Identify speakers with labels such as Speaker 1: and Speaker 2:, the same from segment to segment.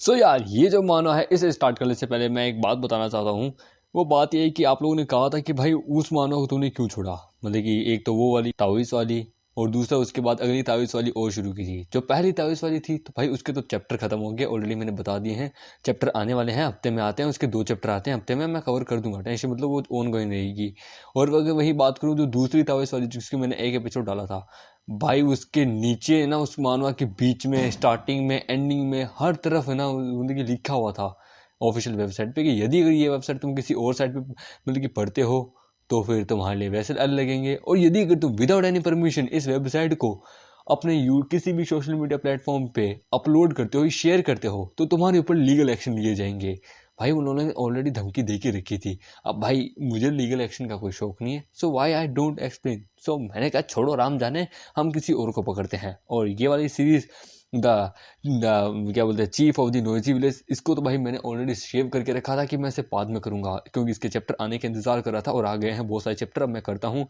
Speaker 1: सो यार ये जो माना है, इसे स्टार्ट करने से पहले मैं एक बात बताना चाहता हूँ। वो बात ये है कि आप लोगों ने कहा था कि भाई उस मानो को तूने क्यों छोड़ा। मतलब कि एक तो वो वाली तावीज़ वाली, और दूसरा उसके बाद अगली तावीज़ वाली और शुरू की थी। जो पहली तावीज़ वाली थी तो भाई उसके तो चैप्टर खत्म हो गए ऑलरेडी, मैंने बता दिए हैं। चैप्टर आने वाले हैं, हफ्ते में आते हैं, उसके 2 चैप्टर आते हैं हफ्ते में, मैं कवर कर दूंगा, टेंशन मतलब वो ऑन गोइंग रहेगी। और अगर वही बात करूँ जो दूसरी तावीज़ वाली जिसकी मैंने एक एपिसोड डाला था, भाई उसके नीचे ना उस मानवा के बीच में, स्टार्टिंग में, एंडिंग में, हर तरफ है ना मतलब कि लिखा हुआ था ऑफिशियल वेबसाइट पे कि यदि अगर ये वेबसाइट तुम किसी और साइट पे मतलब कि पढ़ते हो तो फिर तुम्हारे लिए वैसे अलग लगेंगे, और यदि अगर तुम विदाउट एनी परमिशन इस वेबसाइट को अपने किसी भी सोशल मीडिया प्लेटफॉर्म पे अपलोड करते हो, शेयर करते हो, तो तुम्हारे ऊपर लीगल एक्शन लिए जाएंगे। भाई उन्होंने ऑलरेडी धमकी दे के रखी थी। अब भाई मुझे लीगल एक्शन का कोई शौक नहीं है, सो वाई आई डोंट एक्सप्लेन। सो मैंने कहा छोड़ो, राम जाने, हम किसी और को पकड़ते हैं। और ये वाली सीरीज द क्या बोलते हैं, chief of the noisy village, इसको तो भाई मैंने ऑलरेडी सेव करके रखा था कि मैं इसे बाद में करूंगा, क्योंकि इसके चैप्टर आने के इंतजार कर रहा था और आ गए हैं बहुत सारे चैप्टर, अब मैं करता हूँ।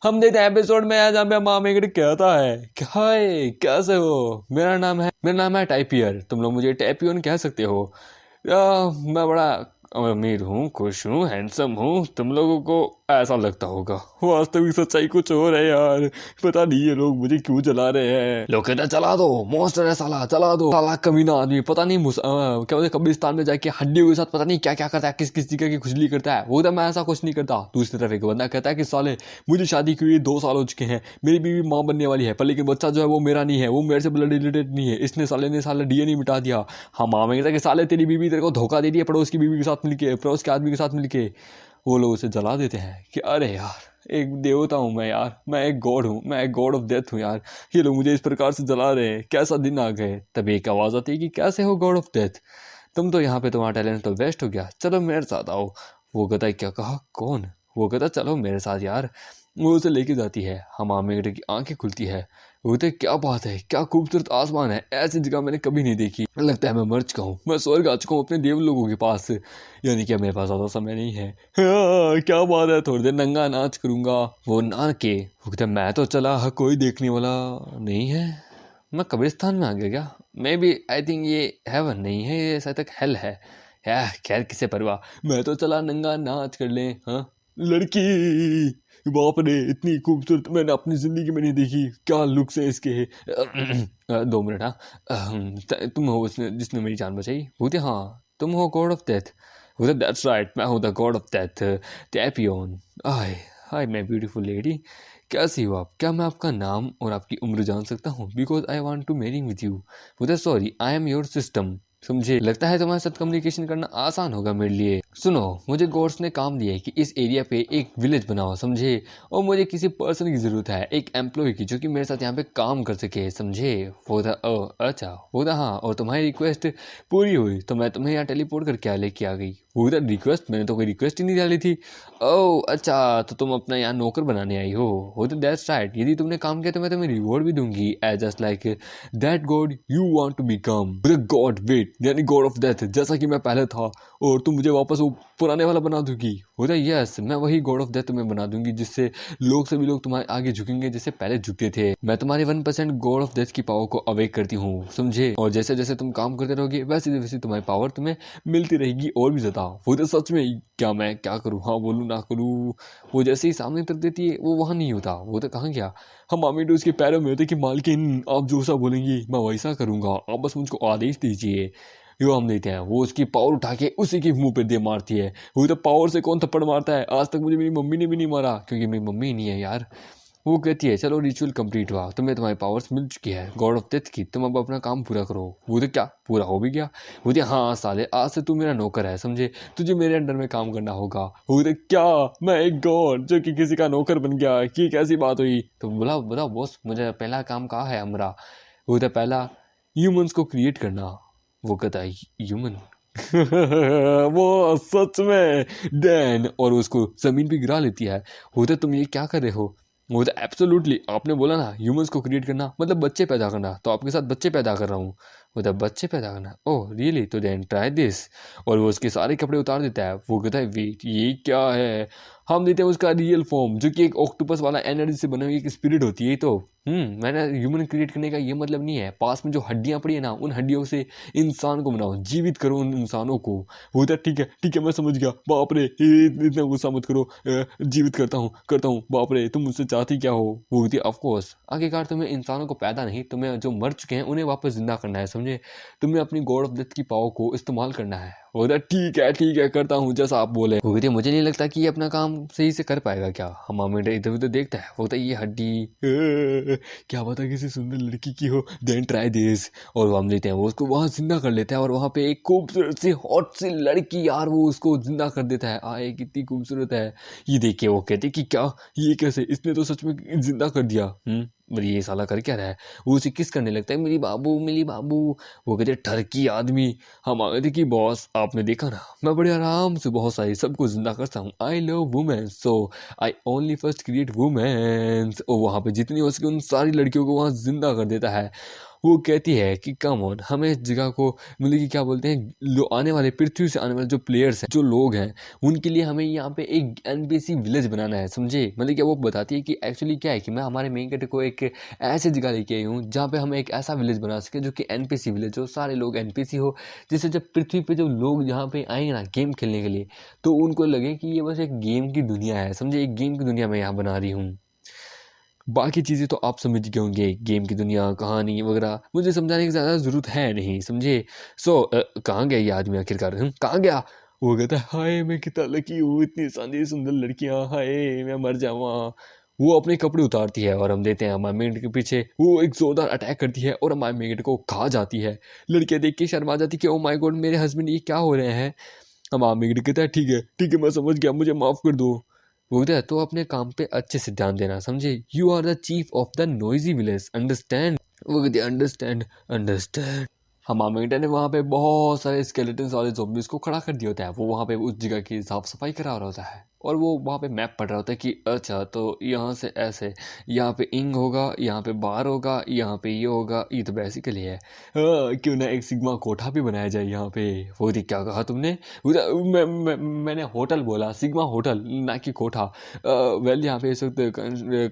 Speaker 1: हम देखते हैं एपिसोड में आज हमें मामेगढ़ कहता है हाय कैसे हो, मेरा नाम है टाइपियर, तुम लोग मुझे टाइपियन कह सकते हो। मैं बड़ा अमीर हूँ, खुश हूँ, हैंडसम हूँ, तुम लोगों को ऐसा लगता होगा, वास्तविक सच्चाई कुछ और है यार। पता नहीं ये लोग मुझे क्यों चला रहे हैं। लोग कहते हैं चला दो, मॉन्स्टर है साला, चला दो, साला कमीना आदमी, पता नहीं क्या बोलते कब्रिस्तान में जाके हड्डियों के साथ पता नहीं क्या क्या करता है, किस किस जगह की खुजली करता है। वो तो मैं ऐसा कुछ नहीं करता। दूसरी तरफ एक बंदा कहता है कि साले मुझे शादी की हुई 2 साल हो चुके हैं, मेरी बीवी माँ बनने वाली है, पर लेकिन बच्चा जो है वो मेरा नहीं है, वो मेरे से ब्लड रिलेटेड नहीं है, इसने साले ने साला डीएनए मिटा दिया। हाँ माँ में कहता कि साले तेरी बीवी तेरे को धोखा दे दिया पड़ोस की बीवी के साथ मिलके, पड़ोस के आदमी के साथ मिलके। वो लोग उसे जला देते हैं कि अरे यार एक देवता हूँ मैं यार, मैं एक गॉड हूँ, मैं एक गॉड ऑफ डेथ हूँ यार, ये लोग मुझे इस प्रकार से जला रहे हैं, कैसा दिन आ गए। तभी एक आवाज़ आती है कि कैसे हो गॉड ऑफ डेथ, तुम तो यहाँ पे, तुम्हारा टैलेंट तो वेस्ट हो गया, चलो मेरे साथ आओ। वो कहता है क्या कहा, कौन? वो कहता चलो मेरे साथ यार। वो उसे लेके जाती है, हमामेगढ़ की आंखें खुलती है। वो कहते क्या बात है, क्या खूबसूरत आसमान है, ऐसी जगह मैंने कभी नहीं देखी, लगता है मैं मर चुका हूँ, मैं स्वर्ग आ चुका हूँ अपने देव लोगों के पास, यानी कि मेरे पास ज़्यादा समय नहीं है। हाँ, क्या बात है, थोड़ी देर नंगा नाच करूंगा। वो ना के वो कहता मैं तो चला, कोई देखने वाला नहीं है, मैं कब्रिस्तान में आ गया क्या? मे बी आई थिंक ये हेवन नहीं है, ये शायद तक हेल है। खैर किसे परवाह, मैं तो चला नंगा नाच कर ले। हाँ लड़की, बाप रे इतनी खूबसूरत मैंने अपनी जिंदगी में नहीं देखी, क्या लुक्स है इसके। 2 मिनट। हाँ तुम हो उसने जिसने मेरी जान बचाई? बोलते हाँ तुम हो गॉड ऑफ डेथ। बोलते दैट्स राइट, मैं हूँ the god of death, Tapion. Hi hi my beautiful lady, कैसी हो आप? क्या मैं आपका नाम और आपकी उम्र जान सकता हूँ? Because I want to marry with you. बोलते sorry I am your system, समझे? लगता है तुम्हारे साथ कम्युनिकेशन करना आसान होगा मेरे लिए। सुनो, मुझे गॉड्स ने काम दिया है कि इस एरिया पे एक विलेज बनाओ, समझे? और मुझे किसी पर्सन की ज़रूरत है, एक एम्प्लॉय की, जो कि मेरे साथ यहाँ पे काम कर सके, समझे? वो था अच्छा, वो था हाँ, और तुम्हारी रिक्वेस्ट पूरी हुई तो मैं तुम्हें यहाँ टेलीपोर्ट करके लेके आ गई। वो था रिक्वेस्ट, मैंने तो कोई रिक्वेस्ट ही नहीं डाली थी। ओह अच्छा, तो तुम अपना यहाँ नौकर बनाने आई हो? वो तो दैट्स राइट, यदि तुमने काम किया तो मैं तुम्हें रिवॉर्ड भी दूंगी, as just like that god you want to become the god wait, यानी गॉड ऑफ डेथ, जैसा कि मैं पहले था, और तुम मुझे वापस वो पुराने वाला बना दूंगी। होता यस, मैं वही गॉड ऑफ डेथ तुम्हें बना दूंगी, जिससे लोग सभी लोग तुम्हारे आगे झुकेंगे जैसे पहले झुकते थे। मैं तुम्हारे 1% गॉड ऑफ डेथ की पावर को अवेक करती हूँ, समझे? और जैसे जैसे तुम काम करते रहोगे वैसे वैसे तुम्हारी पावर तुम्हें मिलती रहेगी और भी ज्यादा। वो तो सच में, क्या मैं क्या करूँ, हाँ बोलूँ ना करूँ? वो जैसे ही सामने कर देती है वो वहाँ नहीं होता, वो तो कहाँ गया? हम मामी तो उसके पैरों में होते कि मालकिन आप जो सा बोलेंगी मैं वैसा करूँगा, आप बस मुझको आदेश दीजिए। यो हम देते हैं, वो उसकी पावर उठा के उसी के मुंह पे दे मारती है। वो तो पावर से कौन थप्पड़ मारता है, आज तक मुझे मेरी मम्मी ने भी नहीं मारा, क्योंकि मेरी मम्मी ही नहीं है यार। वो कहती है चलो रिचुअल कंप्लीट हुआ, तुम्हें तुम्हारी पावर्स मिल चुकी है गॉड ऑफ डेथ की, तुम अब अपना काम पूरा करो। वो तो क्या पूरा हो भी गया? वो तो हाँ साले, आज से तू मेरा नौकर है, समझे? तुझे मेरे अंडर में काम करना होगा। वो तो क्या, मैं एक गॉड जो कि किसी का नौकर बन गया, कि कैसी बात हुई? तो बोला बताओ बॉस, मुझे पहला काम कहा है हमारा? वो तो पहला ह्यूमंस को क्रिएट करना। वो कहता है ह्यूमन? वो सच में डैन, और उसको जमीन पे गिरा लेती है। होता तुम ये क्या कर रहे हो? वो तो एब्सोल्युटली, आपने बोला ना ह्यूमंस को क्रिएट करना मतलब बच्चे पैदा करना, तो आपके साथ बच्चे पैदा कर रहा हूँ। बोलता है बच्चे पैदा करना, ओह रियली, तो देन ट्राई दिस। और वो उसके सारे कपड़े उतार देता है। वो कहता है वेट, ये क्या है? हम देते हैं उसका रियल फॉर्म, जो कि एक ऑक्टोपस वाला एनर्जी से बना हुई एक स्पिरिट होती है। तो मैंने ह्यूमन क्रिएट करने का ये मतलब नहीं है, पास में जो हड्डियां पड़ी है ना, उन हड्डियों से इंसान को बनाओ, जीवित करो उन इंसानों को। वो कहता है ठीक है मैं समझ गया, बाप रे इतना गुस्सा मत करो, जीवित करता हूँ, बाप रे तुम मुझसे चाहती क्या हो? वो कहती है ऑफ कोर्स, आखिरकार तुम्हें इंसानों को पैदा नहीं, तुम्हें जो मर चुके हैं उन्हें वापस जिंदा करना है, समझे? तुम्हें अपनी गॉड ऑफ डेथ की पावर को इस्तेमाल करना है। वो कहता है ठीक है करता हूँ जैसा आप बोले। वो कहती है मुझे नहीं लगता कि ये अपना काम सही से कर पाएगा। क्या? हम इधर उधर देखता है। वो कहता है ये हड्डी क्या पता किसी सुंदर लड़की की हो, देन ट्राई दिस। और वो हम लेते हैं, वो उसको वहां जिंदा कर लेता है। और वहां पे एक खूबसूरत सी हॉट सी लड़की, यार वो उसको जिंदा कर देता है। आए कितनी खूबसूरत है ये देख के। वो कहते कि क्या, ये कैसे, इसने तो सच में जिंदा कर दिया। ये साला कर क्या रहा है? वो उसे किस करने लगता है, मेरी बाबू मेरी बाबू। वो कहते ठरकी आदमी। हम आ गए थे कि बॉस आपने देखा ना, मैं बड़े आराम से बहुत सारी सबको जिंदा करता हूँ, I love women so I only first create womens. और वहाँ पे जितनी हो सके उन सारी लड़कियों को वहाँ जिंदा कर देता है। वो कहती है कि कम ऑन, हमें इस जगह को मतलब कि क्या बोलते हैं, आने वाले पृथ्वी से आने वाले जो प्लेयर्स हैं, जो लोग हैं, उनके लिए हमें यहाँ पे एक एनपीसी विलेज बनाना है, समझे? मतलब क्या वो बताती है कि एक्चुअली क्या है कि मैं हमारे मेन कैरेक्टर को एक ऐसी जगह लेके आई हूँ जहाँ पे हम एक ऐसा विलेज बना सके जो कि एनपीसी विलेज हो, सारे लोग एनपीसी हो, जिससे जब पृथ्वी पे जो लोग यहाँ पे आएंगे ना गेम खेलने के लिए, तो उनको लगे कि ये बस एक गेम की दुनिया है, समझे? एक गेम की दुनिया मैं यहाँ बना रही हूँ। बाकी चीज़ें तो आप समझ गए होंगे, गेम की दुनिया, कहानी वगैरह मुझे समझाने की ज़्यादा ज़रूरत है नहीं, समझे? कहाँ गया ये आदमी आखिरकार? कहाँ गया? वो कहता है हाय मैं कितना लकी हूँ, इतनी सारी सुंदर लड़कियाँ, हाय मैं मर जाऊँ। वो अपने कपड़े उतारती है और हम देते हैं हमारे मेगनेट के पीछे। वो एक जोरदार अटैक करती है और हमारे मेगनेट को खा जाती है। लड़कियाँ देख के शर्मा जाती कि ओ माय गॉड मेरे हस्बैंड ये क्या हो रहे हैं। हमारा मेगनेट कहता है ठीक है मैं समझ गया, मुझे माफ़ कर दो। वो कहता है तो अपने काम पे अच्छे से ध्यान देना, समझे? You are the chief of the noisy village, understand? वो कहती है अंडरस्टैंड। हमामेटा ने वहाँ पे बहुत सारे स्केलेटन्स वाले ज़ॉम्बीज़ को खड़ा कर दिया होता है। वो वहाँ पे उस जगह की साफ सफाई करा रहा होता है और वो वहाँ पे मैप पढ़ रहा होता है कि अच्छा तो यहाँ से ऐसे, यहाँ पे इंग होगा, यहाँ पे बार होगा, यहाँ पे ये होगा, ये तो बेसिकली है। क्यों ना एक सिग्मा कोठा भी बनाया जाए यहाँ पे। वो थी क्या कहा तुमने? मैंने होटल बोला, सिग्मा होटल ना कि कोठा। वेल यहाँ पे इस वक्त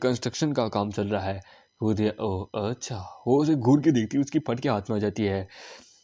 Speaker 1: कंस्ट्रक्शन का काम चल रहा है। वो दिया ओह अच्छा। वो उसे घूर के देखती है, उसकी फट के हाथ में आ जाती है।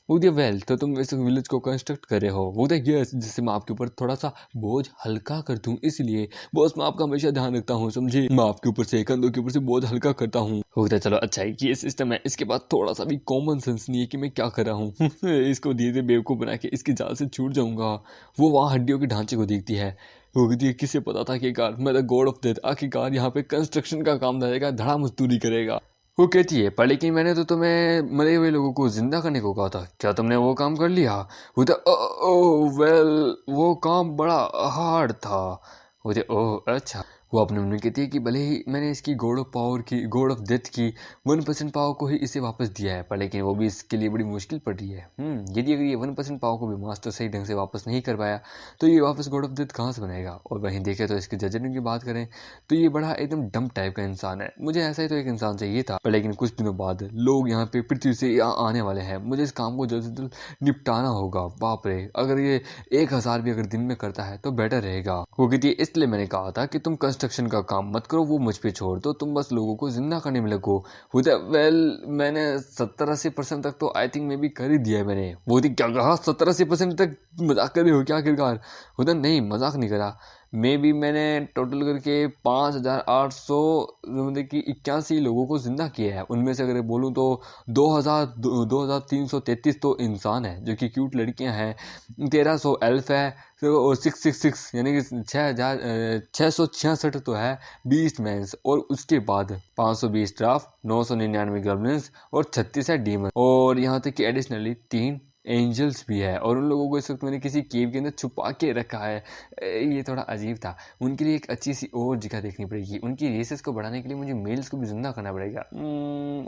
Speaker 1: वो दिया वेल तो तुम इस विलेज को कंस्ट्रक्ट कर रहे हो। वो दिया यस, जिससे मैं आपके ऊपर थोड़ा सा बोझ हल्का कर दूं, इसलिए बॉस मैं आपका हमेशा ध्यान रखता हूँ, समझे? मैं आपके ऊपर से कंधों के ऊपर से बोझ हल्का करता हूँ। होता है चलो अच्छा है कि ये सिस्टम है, इसके बाद थोड़ा सा भी कॉमन सेंस नहीं है कि मैं क्या कर रहा हूँ। इसको धीरे धीरे बेवकूफ़ बना के इसकी जाल से छूट जाऊंगा। वो वहाँ हड्डियों के ढांचे को देखती है। वो कहती है किसे पता था कि कार मैं द गॉड ऑफ डेथ आखिरकार यहाँ पे कंस्ट्रक्शन का काम धरेगा, धड़ा मजदूरी करेगा। वो कहती है पर लेकिन मैंने तो तुम्हें मरे हुए लोगों को जिंदा करने को कहा था, क्या तुमने वो काम कर लिया? वो तो वेल वो काम बड़ा हार्ड था। वो तो ओह अच्छा। वो अपने मन में कहती है कि भले ही मैंने इसकी गॉड ऑफ डेथ की 1% पावर को ही इसे वापस दिया है, पर लेकिन वो भी इसके लिए बड़ी मुश्किल पड़ रही है। यदि अगर ये 1% पावर को भी मास्टर सही ढंग से वापस नहीं कर पाया तो ये वापस गॉड ऑफ डेथ कहाँ से बनेगा? और वहीं देखें तो इसके जजमेंट की बात करें तो ये बड़ा एकदम डम टाइप का इंसान है। मुझे ऐसा ही तो एक इंसान चाहिए था, पर लेकिन कुछ दिनों बाद लोग यहाँ पे पृथ्वी से यहाँ आने वाले हैं, मुझे इस काम को जल्द से जल्द निपटाना होगा। बाप रे, अगर ये 1000 भी अगर दिन में करता है तो बेटर रहेगा। वो कहती है इसलिए मैंने कहा था कि तुम कंस्ट्रक्शन का काम मत करो, वो मुझ पे छोड़ दो, तुम बस लोगों को जिंदा करने में लगो। वो वेल मैंने 70-80% तक तो आई थिंक मे भी कर ही दिया है मैंने। वो क्या कहा 70-80% तक? मजाक कर रहे हो क्या आखिरकार? होता नहीं, मजाक नहीं करा। मे भी मैंने टोटल करके 5800 मतलब कि 81 लोगों को जिंदा किया है। उनमें से अगर बोलूँ तो 2333 तो इंसान है जो कि क्यूट लड़कियां हैं, 1300 एल्फ है और 666 यानी कि 666 तो है बीस्ट मैंस, और उसके बाद 520 ड्राफ, 999 ग्रबलिन्स और 36 है डीमन, और यहाँ तक कि एडिशनली 3 एंजल्स भी है और उन लोगों को इस वक्त मैंने किसी केव के अंदर छुपा के रखा है। ये थोड़ा अजीब था। उनके लिए एक अच्छी सी और जगह देखनी पड़ेगी। उनकी रेसेस को बढ़ाने के लिए मुझे मेल्स को भी जिंदा करना पड़ेगा।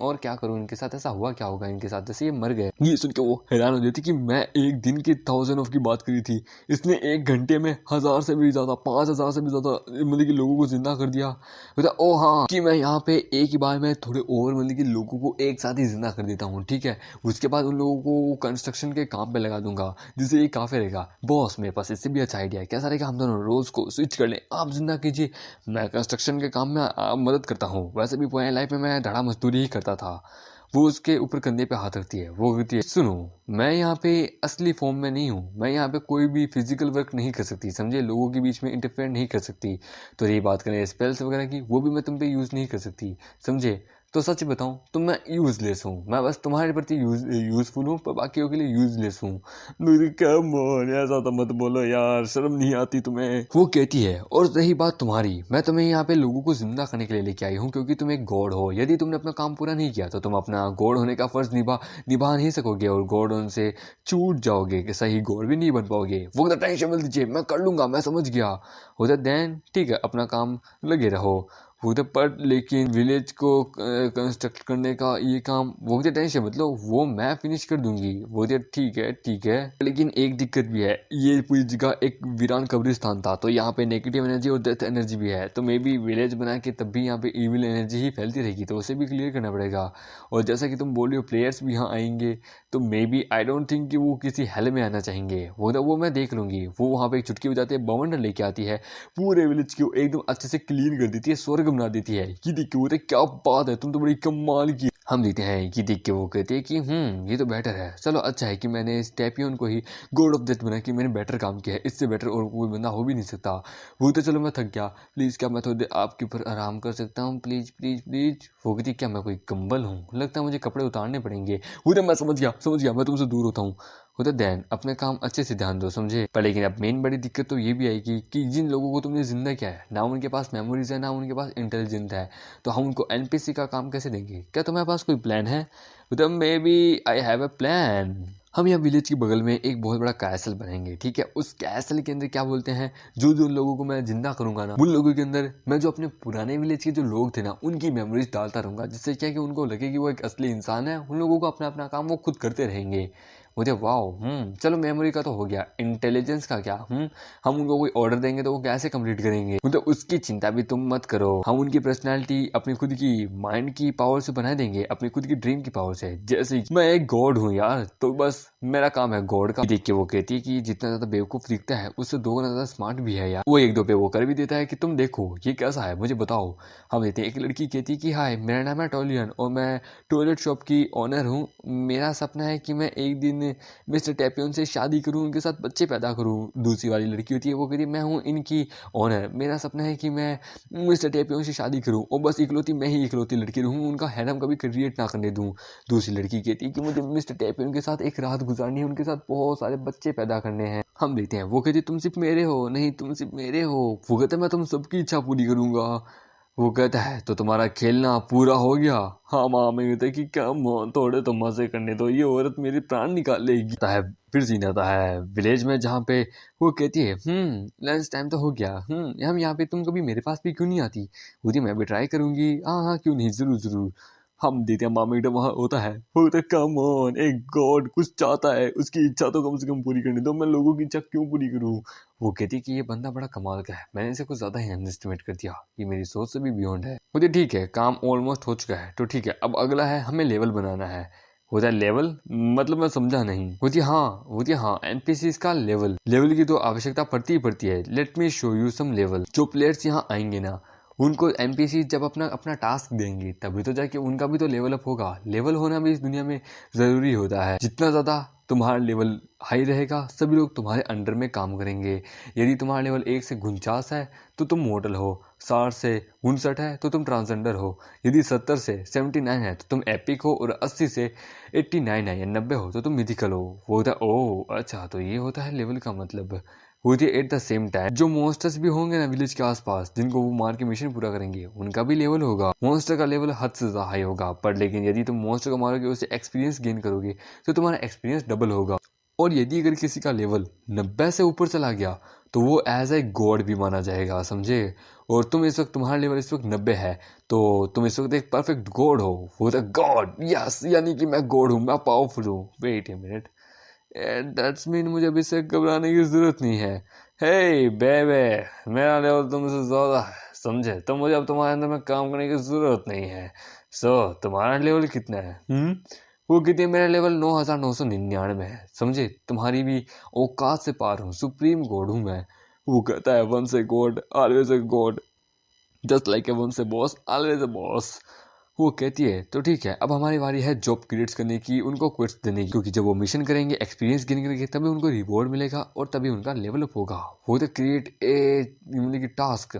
Speaker 1: और क्या करूँ इनके साथ? ऐसा हुआ क्या होगा इनके साथ जैसे ये मर गए? ये सुन के वो हैरान हो जाती कि मैं एक दिन के 1000 ऑफ की बात करी थी, इसने 1 घंटे में 1000 से भी ज्यादा, 5000 से भी ज्यादा मतलब कि लोगों को जिंदा कर दिया। बोला ओ हाँ कि मैं यहाँ पे एक ही बार में थोड़े और मतलब कि लोगों को एक साथ ही जिंदा कर देता हूँ, ठीक है। उसके बाद उन लोगों को कंस्ट्रक्शन के काम पे लगा दूंगा, जिससे ये काफी रहेगा। बॉस मेरे पास इससे भी अच्छा आइडिया है, कैसा रहेगा हम दोनों रोल्स को स्विच कर लें, आप जिंदा कीजिए, मैं कंस्ट्रक्शन के काम में मदद करता हूँ। वैसे भी पुरानी लाइफ में मैं धड़ा मजदूरी ही करता था। वो उसके ऊपर कंधे पे हाथ रखती है, वो कहती है सुनो मैं यहाँ पे असली फॉर्म में नहीं हूँ, मैं यहाँ पे कोई भी फिजिकल वर्क नहीं कर सकती, समझे, लोगों के बीच में इंटरफेयर नहीं कर सकती। तो ये बात करें स्पेल्स वगैरह की, वो भी मैं तुम पे यूज नहीं कर सकती, समझे। तो सच बताऊं तो मैं यूजलेस हूँ, मैं बस तुम्हारे प्रति यूजफुल हूँ पर बाकियों के लिए यूजलेस हूँ। मेरी कम ऐसा तो मत बोलो यार, शर्म नहीं आती तुम्हें? वो कहती है और रही बात तुम्हारी, मैं तुम्हें यहाँ पे लोगों को जिंदा करने के लिए लेके आई हूँ क्योंकि तुम एक गॉड हो। यदि तुमने अपना काम पूरा नहीं किया तो तुम अपना गॉड होने का फर्ज निभा नहीं सकोगे और गॉड से छूट जाओगे कि सही गॉड भी नहीं बन पाओगे। वो कहता टेंशन मत लीजिए, मैं कर लूंगा, मैं समझ गया। उधर देन ठीक है अपना काम लगे रहो उधर पर, लेकिन विलेज को कंस्ट्रक्ट करने का ये काम वो तो टेंशन मतलब वो मैं फिनिश कर दूंगी। वो तो ठीक है लेकिन एक दिक्कत भी है, ये पूरी जगह एक वीरान कब्रिस्तान था तो यहाँ पे नेगेटिव एनर्जी और डेथ एनर्जी भी है, तो मे बी विलेज बना के तब भी यहाँ पे इविल एनर्जी ही फैलती रहेगी, तो उसे भी क्लियर करना पड़ेगा। और जैसा कि तुम बोल रहे हो प्लेयर्स भी यहाँ आएंगे, तो may be I don't think कि वो किसी हेल में आना चाहेंगे। वो मैं देख लूंगी। वो वहाँ पे एक चुटकी बजाती है, बवंडर लेके आती है, पूरे विलेज को एकदम अच्छे से क्लीन कर देती है, स्वर्ग बना देती है। ये देख के बोलते क्या बात है, तुम तो बड़ी कमाल की। हम देते हैं ये देख के वो कहते हैं कि ये तो बेटर है, चलो अच्छा है कि मैंने इस टैपियन को ही गॉड ऑफ डेथ बना कि मैंने बेटर काम किया है, इससे बेटर और कोई बंदा हो भी नहीं सकता। वो तो चलो मैं थक गया, प्लीज क्या मैं थोड़ी देर आपके ऊपर आराम कर सकता हूँ, प्लीज प्लीज प्लीज। वो कहती क्या मैं कोई कंबल हूँ, लगता है मुझे कपड़े उतारने पड़ेंगे। वो तो मैं समझ गया मैं तुमसे दूर होता हूँ। होता दैन अपने काम अच्छे से ध्यान दो, समझे। पर लेकिन अब मेन बड़ी दिक्कत तो ये भी आएगी कि जिन लोगों को तुमने जिंदा किया है ना उनके पास मेमोरीज है ना उनके पास इंटेलिजेंस है, तो हम उनको एनपीसी का काम कैसे देंगे? क्या तुम्हारे पास कोई प्लान है? मतलब may be I have a plan. हम यहाँ विलेज के बगल में एक बहुत बड़ा कैसल बनाएंगे, ठीक है। उस कैसल के अंदर क्या बोलते हैं, जो जो लोगों को मैं जिंदा करूंगा ना उन लोगों के अंदर मैं जो अपने पुराने विलेज के जो लोग थे ना उनकी मेमोरीज डालता रहूंगा, जिससे क्या कि उनको लगे कि वो एक असली इंसान है। उन लोगों को अपना अपना काम वो खुद करते रहेंगे। मुझे वाओ चलो मेमोरी का तो हो गया, इंटेलिजेंस का क्या? हम उनको कोई ऑर्डर देंगे तो वो कैसे कंप्लीट करेंगे? मतलब उसकी चिंता भी तुम मत करो, हम उनकी पर्सनालिटी अपनी खुद की माइंड की पावर से बना देंगे, अपनी खुद की ड्रीम की पावर से। जैसे मैं एक गॉड हूँ यार, तो बस मेरा काम है गॉड का। देख के वो कहती है कि जितना ज्यादा बेवकूफ दिखता है उससे 2 गुना ज्यादा स्मार्ट भी है यार। वो एक दो पे वो कर भी देता है कि तुम देखो ये कैसा है मुझे बताओ। हम देते हैं एक लड़की कहती कि हाय मेरा नाम है टोलियन और मैं टॉयलेट शॉप की ऑनर हूँ। मेरा सपना है कि मैं एक दिन मिस्टर टैपियन से शादी करूं, उनके साथ बच्चे पैदा करूं। दूसरी वाली लड़की होती है वो कहती है मैं हूं इनकी ऑनर, मेरा सपना है कि मैं मिस्टर टैपियन से शादी करूं और बस इकलौती मैं ही इकलौती लड़की रहूं, उनका हैरम कभी क्रिएट ना करने दूं। दूसरी लड़की कहती है कि मुझे मिस्टर टैपियन के साथ एक रात गुजारनी है, उनके साथ बहुत सारे बच्चे पैदा करने हैं। हम देखते हैं वो कहती तुम सिर्फ मेरे हो, नहीं तुम सिर्फ मेरे हो। वो कहते मैं तुम सबकी इच्छा पूरी करूंगा। वो कहता है तो तुम्हारा खेलना पूरा हो गया। हाँ माँ मैं कहता है कि क्या माँ थोड़े तो मजे करने दो, ये औरत मेरी प्राण निकाल लेगी। है फिर सीन आता है विलेज में जहाँ पे वो कहती है लंच टाइम तो हो गया, हम यहाँ पे तुम कभी मेरे पास भी क्यों नहीं आती? बोलती मैं भी ट्राई करूंगी। हाँ हाँ क्यों नहीं, जरूर जरूर। हम देते हैं मामा एकदम वहाँ होता है वो तो कम ऑन, एक गॉड कुछ चाहता है उसकी इच्छा तो कम से कम पूरी करने दो, मैं लोगों की इच्छा क्यों पूरी करूँ? वो कहती कि ये बंदा बड़ा कमाल का है, मैंने इसे कुछ ज्यादा ही अंडरएस्टिमेट कर दिया, ये मेरी सोच से भी बियॉन्ड है। मुझे ठीक है काम ऑलमोस्ट हो चुका है, तो ठीक है अब अगला है हमें लेवल बनाना है। होता है लेवल मतलब मैं समझा नहीं। होती हाँ एनपीसीज का लेवल की तो आवश्यकता पड़ती है। Let me show you some level. जो प्लेयर्स यहाँ आएंगे ना उनको एनपीसी जब अपना अपना टास्क देंगे तभी तो जाके उनका भी तो लेवल अप होगा। लेवल होना भी इस दुनिया में जरूरी होता है। जितना ज्यादा तुम्हारा लेवल हाई रहेगा सभी लोग तुम्हारे अंडर में काम करेंगे। यदि तुम्हारा लेवल 1 से 49 है तो तुम मॉडल हो, 60 से 59 है तो तुम ट्रांसजेंडर हो, यदि 70 से 79 है तो तुम एपिक हो और 80 से 89 है या 90 हो तो तुम मिथिकल हो। वो होता है ओह अच्छा तो ये होता है लेवल का मतलब। होती है। एट द सेम टाइम जो मॉन्स्टर्स भी होंगे ना विलेज के आसपास, जिनको वो मार के मिशन पूरा करेंगे, उनका भी लेवल होगा। मॉन्स्टर का लेवल हद से ज्यादा हाई होगा, पर लेकिन यदि तुम मॉन्स्टर को मारोगे, उससे एक्सपीरियंस गेन करोगे, तो तुम्हारा एक्सपीरियंस डबल होगा। और यदि अगर किसी का लेवल 90 से ऊपर चला गया, तो वो एज ए गॉड भी माना जाएगा, समझे। और तुम इस वक्त, तुम्हारा लेवल इस वक्त 90 है, तो तुम इस वक्त एक परफेक्ट गॉड हो। वो द गॉड, यस, यानी कि मैं गॉड हूँ, मैं पावरफुल हूँ। Wait a minute, that's mean मुझे अभी से घबराने की जरूरत नहीं है। हे बेबे, मेरा लेवल तुमसे ज्यादा है, समझे, तो मुझे अब तुम्हारे अंदर में काम करने की जरूरत नहीं है। तुम्हारा लेवल कितना है? वो कितने? मेरा लेवल 9999 है, समझे। तुम्हारी भी औकात से पार हूँ, सुप्रीम गॉड हूँ मैं। वो कहता है once a god always a god, just like a once a boss always a boss. वो कहती है तो ठीक है, अब हमारी बारी है जॉब क्रिएट्स करने की, उनको क्विट्स देने की, क्योंकि जब वो मिशन करेंगे, एक्सपीरियंस गेन करेंगे, तभी उनको रिवॉर्ड मिलेगा और तभी उनका लेवल अप होगा। वो तो क्रिएट ए मतलब कि टास्क,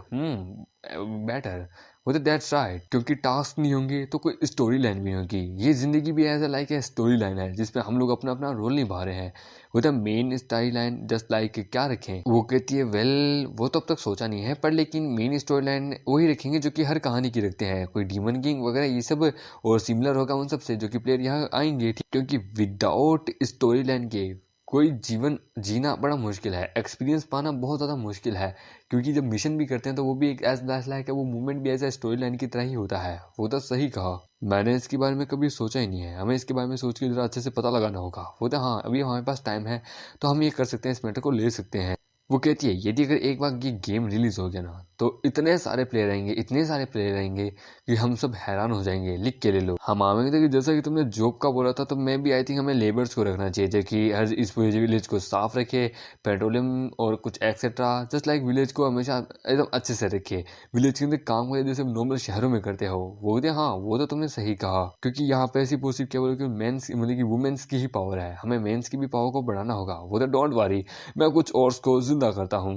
Speaker 1: बेटर, वो तो दैट्स राइट, क्योंकि टास्क नहीं होंगे तो कोई स्टोरी लाइन भी होगी। ये जिंदगी भी ऐसा लाइक है स्टोरी लाइन है, जिसपे हम लोग अपना अपना रोल निभा रहे हैं। वो तो main story line just like क्या रखें? वो कहती है वेल, वो तो अब तक सोचा नहीं है, पर लेकिन मेन स्टोरी लाइन वही रखेंगे जो कि हर कहानी की रखते हैं, कोई डीमन किंग वगैरह ये सब, और सिमिलर होगा उन सब से जो कि प्लेयर यहाँ आएंगे, ठीक। क्योंकि विदाउट स्टोरी लाइन के कोई जीवन जीना बड़ा मुश्किल है, एक्सपीरियंस पाना बहुत ज़्यादा मुश्किल है। क्योंकि जब मिशन भी करते हैं तो वो भी एक ऐसा लाइक है, वो मूवमेंट भी ऐसा स्टोरी लाइन की तरह ही होता है। वो तो सही कहा, मैंने इसके बारे में कभी सोचा ही नहीं है। हमें इसके बारे में सोच के जरा अच्छे से पता लगाना होगा। वो तो हाँ, अभी हमारे पास टाइम है, तो हम ये कर सकते हैं, इस मैटर को ले सकते हैं। वो कहती है यदि अगर एक बार ये गेम रिलीज हो गया ना, तो इतने सारे प्लेयर आएंगे, इतने सारे प्लेयर आएंगे कि हम सब हैरान हो जाएंगे। लिख के ले लो। हम आवेंगे कि जैसा कि तुमने जॉब का बोला था, तो मैं भी आई थिंक हमें लेबर्स को रखना चाहिए, जो कि हर इस विलेज को साफ रखे, पेट्रोलियम और कुछ एक्सेट्रा, जस्ट लाइक विलेज को हमेशा एकदम अच्छे से रखे। विलेज के अंदर काम करे जैसे नॉर्मल शहरों में करते हो। वो तो हाँ, वो तो तुमने सही कहा, क्योंकि यहाँ पे ऐसी पॉसिबल क्या बोलो कि मेंस मतलब कि वुमेन्स की ही पावर है, हमें मेंस की भी पावर को बढ़ाना होगा। वो तो डोंट वरी, मैं कुछ और को जिंदा करता हूँ।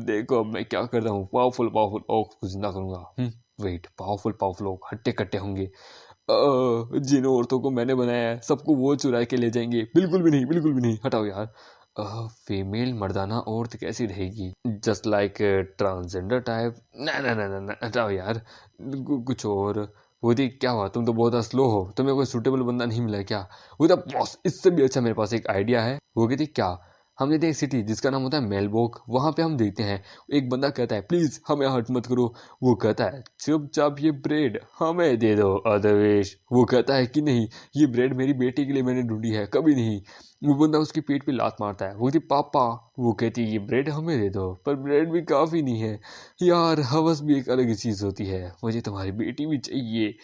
Speaker 1: देखो अब मैं क्या करता हूँ, पावरफुल पावरफुल ओक्स को जिंदा करूंगा। वेट, पावरफुल पावरफुल ओक हट्टे कट्टे होंगे। जिन औरतों को मैंने बनाया है, सबको वो चुरा के ले जाएंगे। बिल्कुल भी नहीं, बिल्कुल भी नहीं, हटाओ यार। फीमेल मर्दाना औरत कैसी रहेगी? Just like transgender type. ना ना ना ना ना, हटाओ यार, कुछ और। वो थी क्या हुआ, तुम तो बहुत स्लो हो, तुम्हें कोई सूटेबल बंदा नहीं मिला क्या? वो तो बॉस, इससे भी अच्छा मेरे पास एक आइडिया है। वो कहती क्या? हम देते हैं एक सिटी जिसका नाम होता है मेलबोक, वहां पे हम देखते हैं। एक बंदा कहता है प्लीज हमें हर्ट मत करो। वो कहता है चुपचाप ये ब्रेड हमें दे दो, अदरवेश। वो कहता है कि नहीं, ये ब्रेड मेरी बेटी के लिए मैंने ढूंढी है, कभी नहीं। वो बंदा उसके पेट पे लात मारता है। वो कहती पापा। वो कहती है ये ब्रेड हमें दे दो, पर ब्रेड भी काफी नहीं है यार, हवस भी एक अलग चीज होती है, मुझे तुम्हारी बेटी भी चाहिए।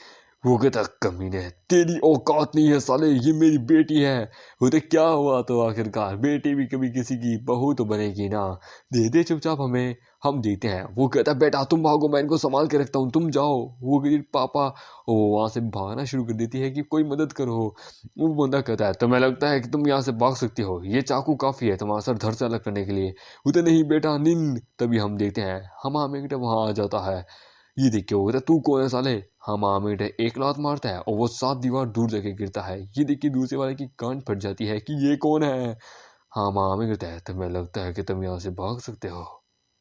Speaker 1: वो कहता कमीने, तेरी औकात नहीं है साले, ये मेरी बेटी है। वो तो क्या हुआ, तो आखिरकार बेटी भी कभी किसी की बहू तो बनेगी ना। दे दे चुपचाप हमें, हम देते हैं। वो कहता बेटा तुम भागो, मैं इनको संभाल के रखता हूँ, तुम जाओ। वो कहती पापा। वो वहां से भागना शुरू कर देती है कि कोई मदद करो। वो बंदा कहता है तुम्हें लगता है कि तुम यहाँ से भाग सकती हो, ये चाकू काफी है तुम्हारा सर धड़ से अलग करने के लिए। वो तो नहीं बेटा, निन। तभी हम देखते हैं हम आमेंगे वहां आ जाता है। ये देख के वो कहता तू कौन है साले? हम आमिर एक लात मारता है और वो 7 दीवार दूर जाके गिरता है। ये देख के दूसरे वाले की कान फट जाती है कि ये कौन है। हाँ आमिर कहता है तुम्हें लगता है कि तुम यहाँ से भाग सकते हो,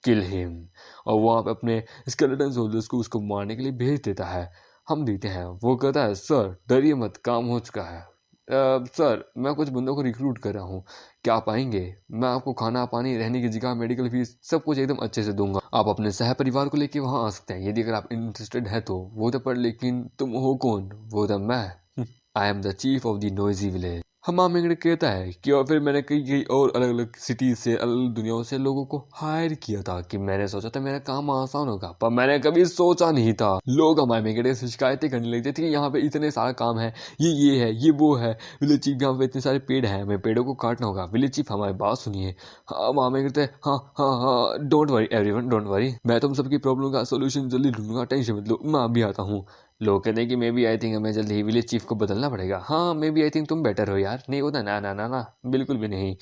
Speaker 1: किल हिम। और वहां पे अपने स्केलेटन सोल्जर्स को उसको मारने के लिए भेज देता है। हम देखते हैं वो कहता है सर डरिए मत, काम हो चुका है। सर मैं कुछ बंदों को रिक्रूट कर रहा हूँ, क्या आप आएंगे? मैं आपको खाना पानी, रहने की जगह, मेडिकल फीस सब कुछ एकदम अच्छे से दूंगा। आप अपने सह परिवार को लेके वहां आ सकते हैं यदि अगर आप इंटरेस्टेड है तो। वो तो पर लेकिन तुम हो कौन? वो तो मैं, आई am the chief of the noisy village. हमाम इंगड़ कहता है कि और फिर मैंने कई कई और अलग अलग सिटीज से, अलग अलग दुनियाओं से लोगों को हायर किया था कि मैंने सोचा था मेरा काम आसान होगा, पर मैंने कभी सोचा नहीं था लोग हमारे मेगड़े से शिकायतें करने लगते थे कि यहाँ पे इतने सारा काम है, ये है, ये वो है। विलेज चीफ यहाँ पे इतने सारे पेड़ हैं, हमें पेड़ों को काटना होगा। विलेज चीफ हमारी बात सुनिए। हाँ मामे कहते हैं हाँ हाँ हाँ, don't worry everyone, don't worry, मैं तुम सबकी प्रॉब्लम का सोल्यूशन जल्दी ढूंढूंगा, टेंशन मत लो, मैं अभी आता हूँ। लोग कहते हैं कि मे बी आई थिंक हमें जल्दी ही विलेज चीफ को बदलना पड़ेगा। हाँ मे बी आई थिंक तुम बेटर हो यार। नहीं होता, ना ना ना ना, बिल्कुल भी नहीं।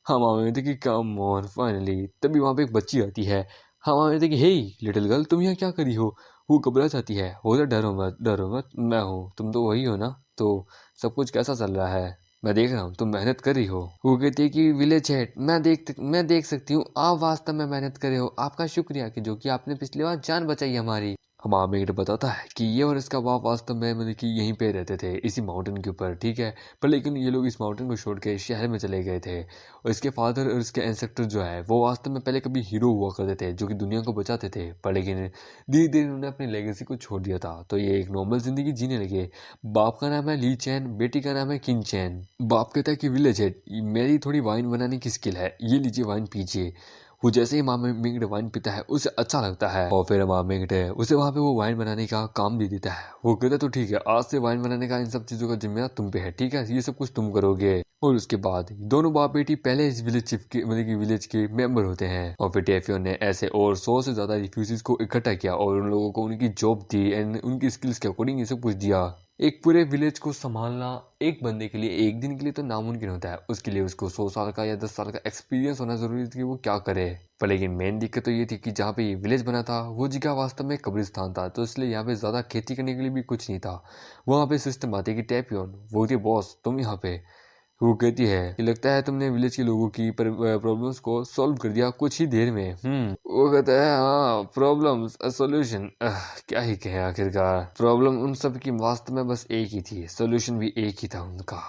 Speaker 1: हम मामे थे कि कम ऑन फाइनली। तभी वहां पे एक बच्ची आती है। हम मामे थे कि हे लिटिल गर्ल, तुम यहाँ क्या करी हो? वो घबरा जाती है। वो तो डरो मत, डरो मत, मैं हूँ, तुम तो वही हो ना। तो सब कुछ कैसा चल रहा है? मैं देख रहा हूँ तुम मेहनत कर रही हो। वो कहती है कि विलेज हेड, मैं देख सकती हूँ आप वास्तव में मेहनत कर रहे हो। आपका शुक्रिया कि जो कि आपने पिछली बार जान बचाई हमारी। हमारा मेघ बताता है कि ये और इसका बाप वास्तव में मतलब कि यहीं पे रहते थे, इसी माउंटेन के ऊपर, ठीक है। पर लेकिन ये लोग इस माउंटेन को छोड़ के शहर में चले गए थे, और इसके फादर और इसके एंसेस्टर जो है वो वास्तव में पहले कभी हीरो हुआ करते थे जो कि दुनिया को बचाते थे। पर लेकिन धीरे धीरे उन्होंने अपनी लेगेसी को छोड़ दिया था, तो ये एक नॉर्मल जिंदगी जीने लगे। बाप का नाम है ली चैन, बेटी का नाम है किन चैन। बाप कहता है कि विलेज है, मेरी थोड़ी वाइन बनाने की स्किल है, ये लीजिए वाइन पीजिए। वो जैसे ही मामा मिंगड वाइन पीता है उसे अच्छा लगता है, और फिर मामा मिंगड उसे वहाँ पे वो वाइन बनाने का काम दे देता है। वो कहता है तो ठीक है, आज से वाइन बनाने का इन सब चीजों का जिम्मेदार तुम पे है, ठीक है, ये सब कुछ तुम करोगे। और उसके बाद दोनों बाप बेटी पहले इस विलेज चिफ के मतलब कि विलेज के मेंबर होते हैं। और फिर टेफियोन ने ऐसे और 100 से ज्यादा रिफ्यूजीज को इकट्ठा किया और उन लोगों को उनकी जॉब दी एंड उनकी स्किल्स के अकॉर्डिंग ये सब कुछ दिया। एक पूरे विलेज को संभालना एक बंदे के लिए एक दिन के लिए तो नामुमकिन होता है, उसके लिए उसको 100 साल का या 10 साल का एक्सपीरियंस होना जरूरी था कि वो क्या करे। पर लेकिन मेन दिक्कत तो ये थी कि जहाँ पे ये विलेज बना था वो जगह वास्तव में कब्रिस्तान था, तो इसलिए यहाँ पे ज्यादा खेती करने के लिए भी कुछ नहीं था। वहाँ पे सिस्टम आती है कि टैपियन वो थी बॉस, तुम यहाँ पे। वो कहती है कि लगता है तुमने विलेज के लोगों की प्रॉब्लम्स को सॉल्व कर दिया कुछ ही देर में। वो कहता है हाँ, प्रॉब्लम्स सॉल्यूशन, क्या ही कहें, आखिरकार प्रॉब्लम उन सब की वास्तव में बस एक ही थी, सॉल्यूशन भी एक ही था उनका।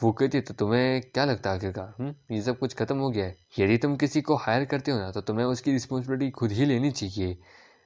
Speaker 1: वो कहती तो तुम्हें क्या लगता है आखिरकार ये सब कुछ खत्म हो गया है? यदि तुम किसी को हायर करते हो ना तो तुम्हें उसकी रिस्पॉन्सिबिलिटी खुद ही लेनी चाहिए।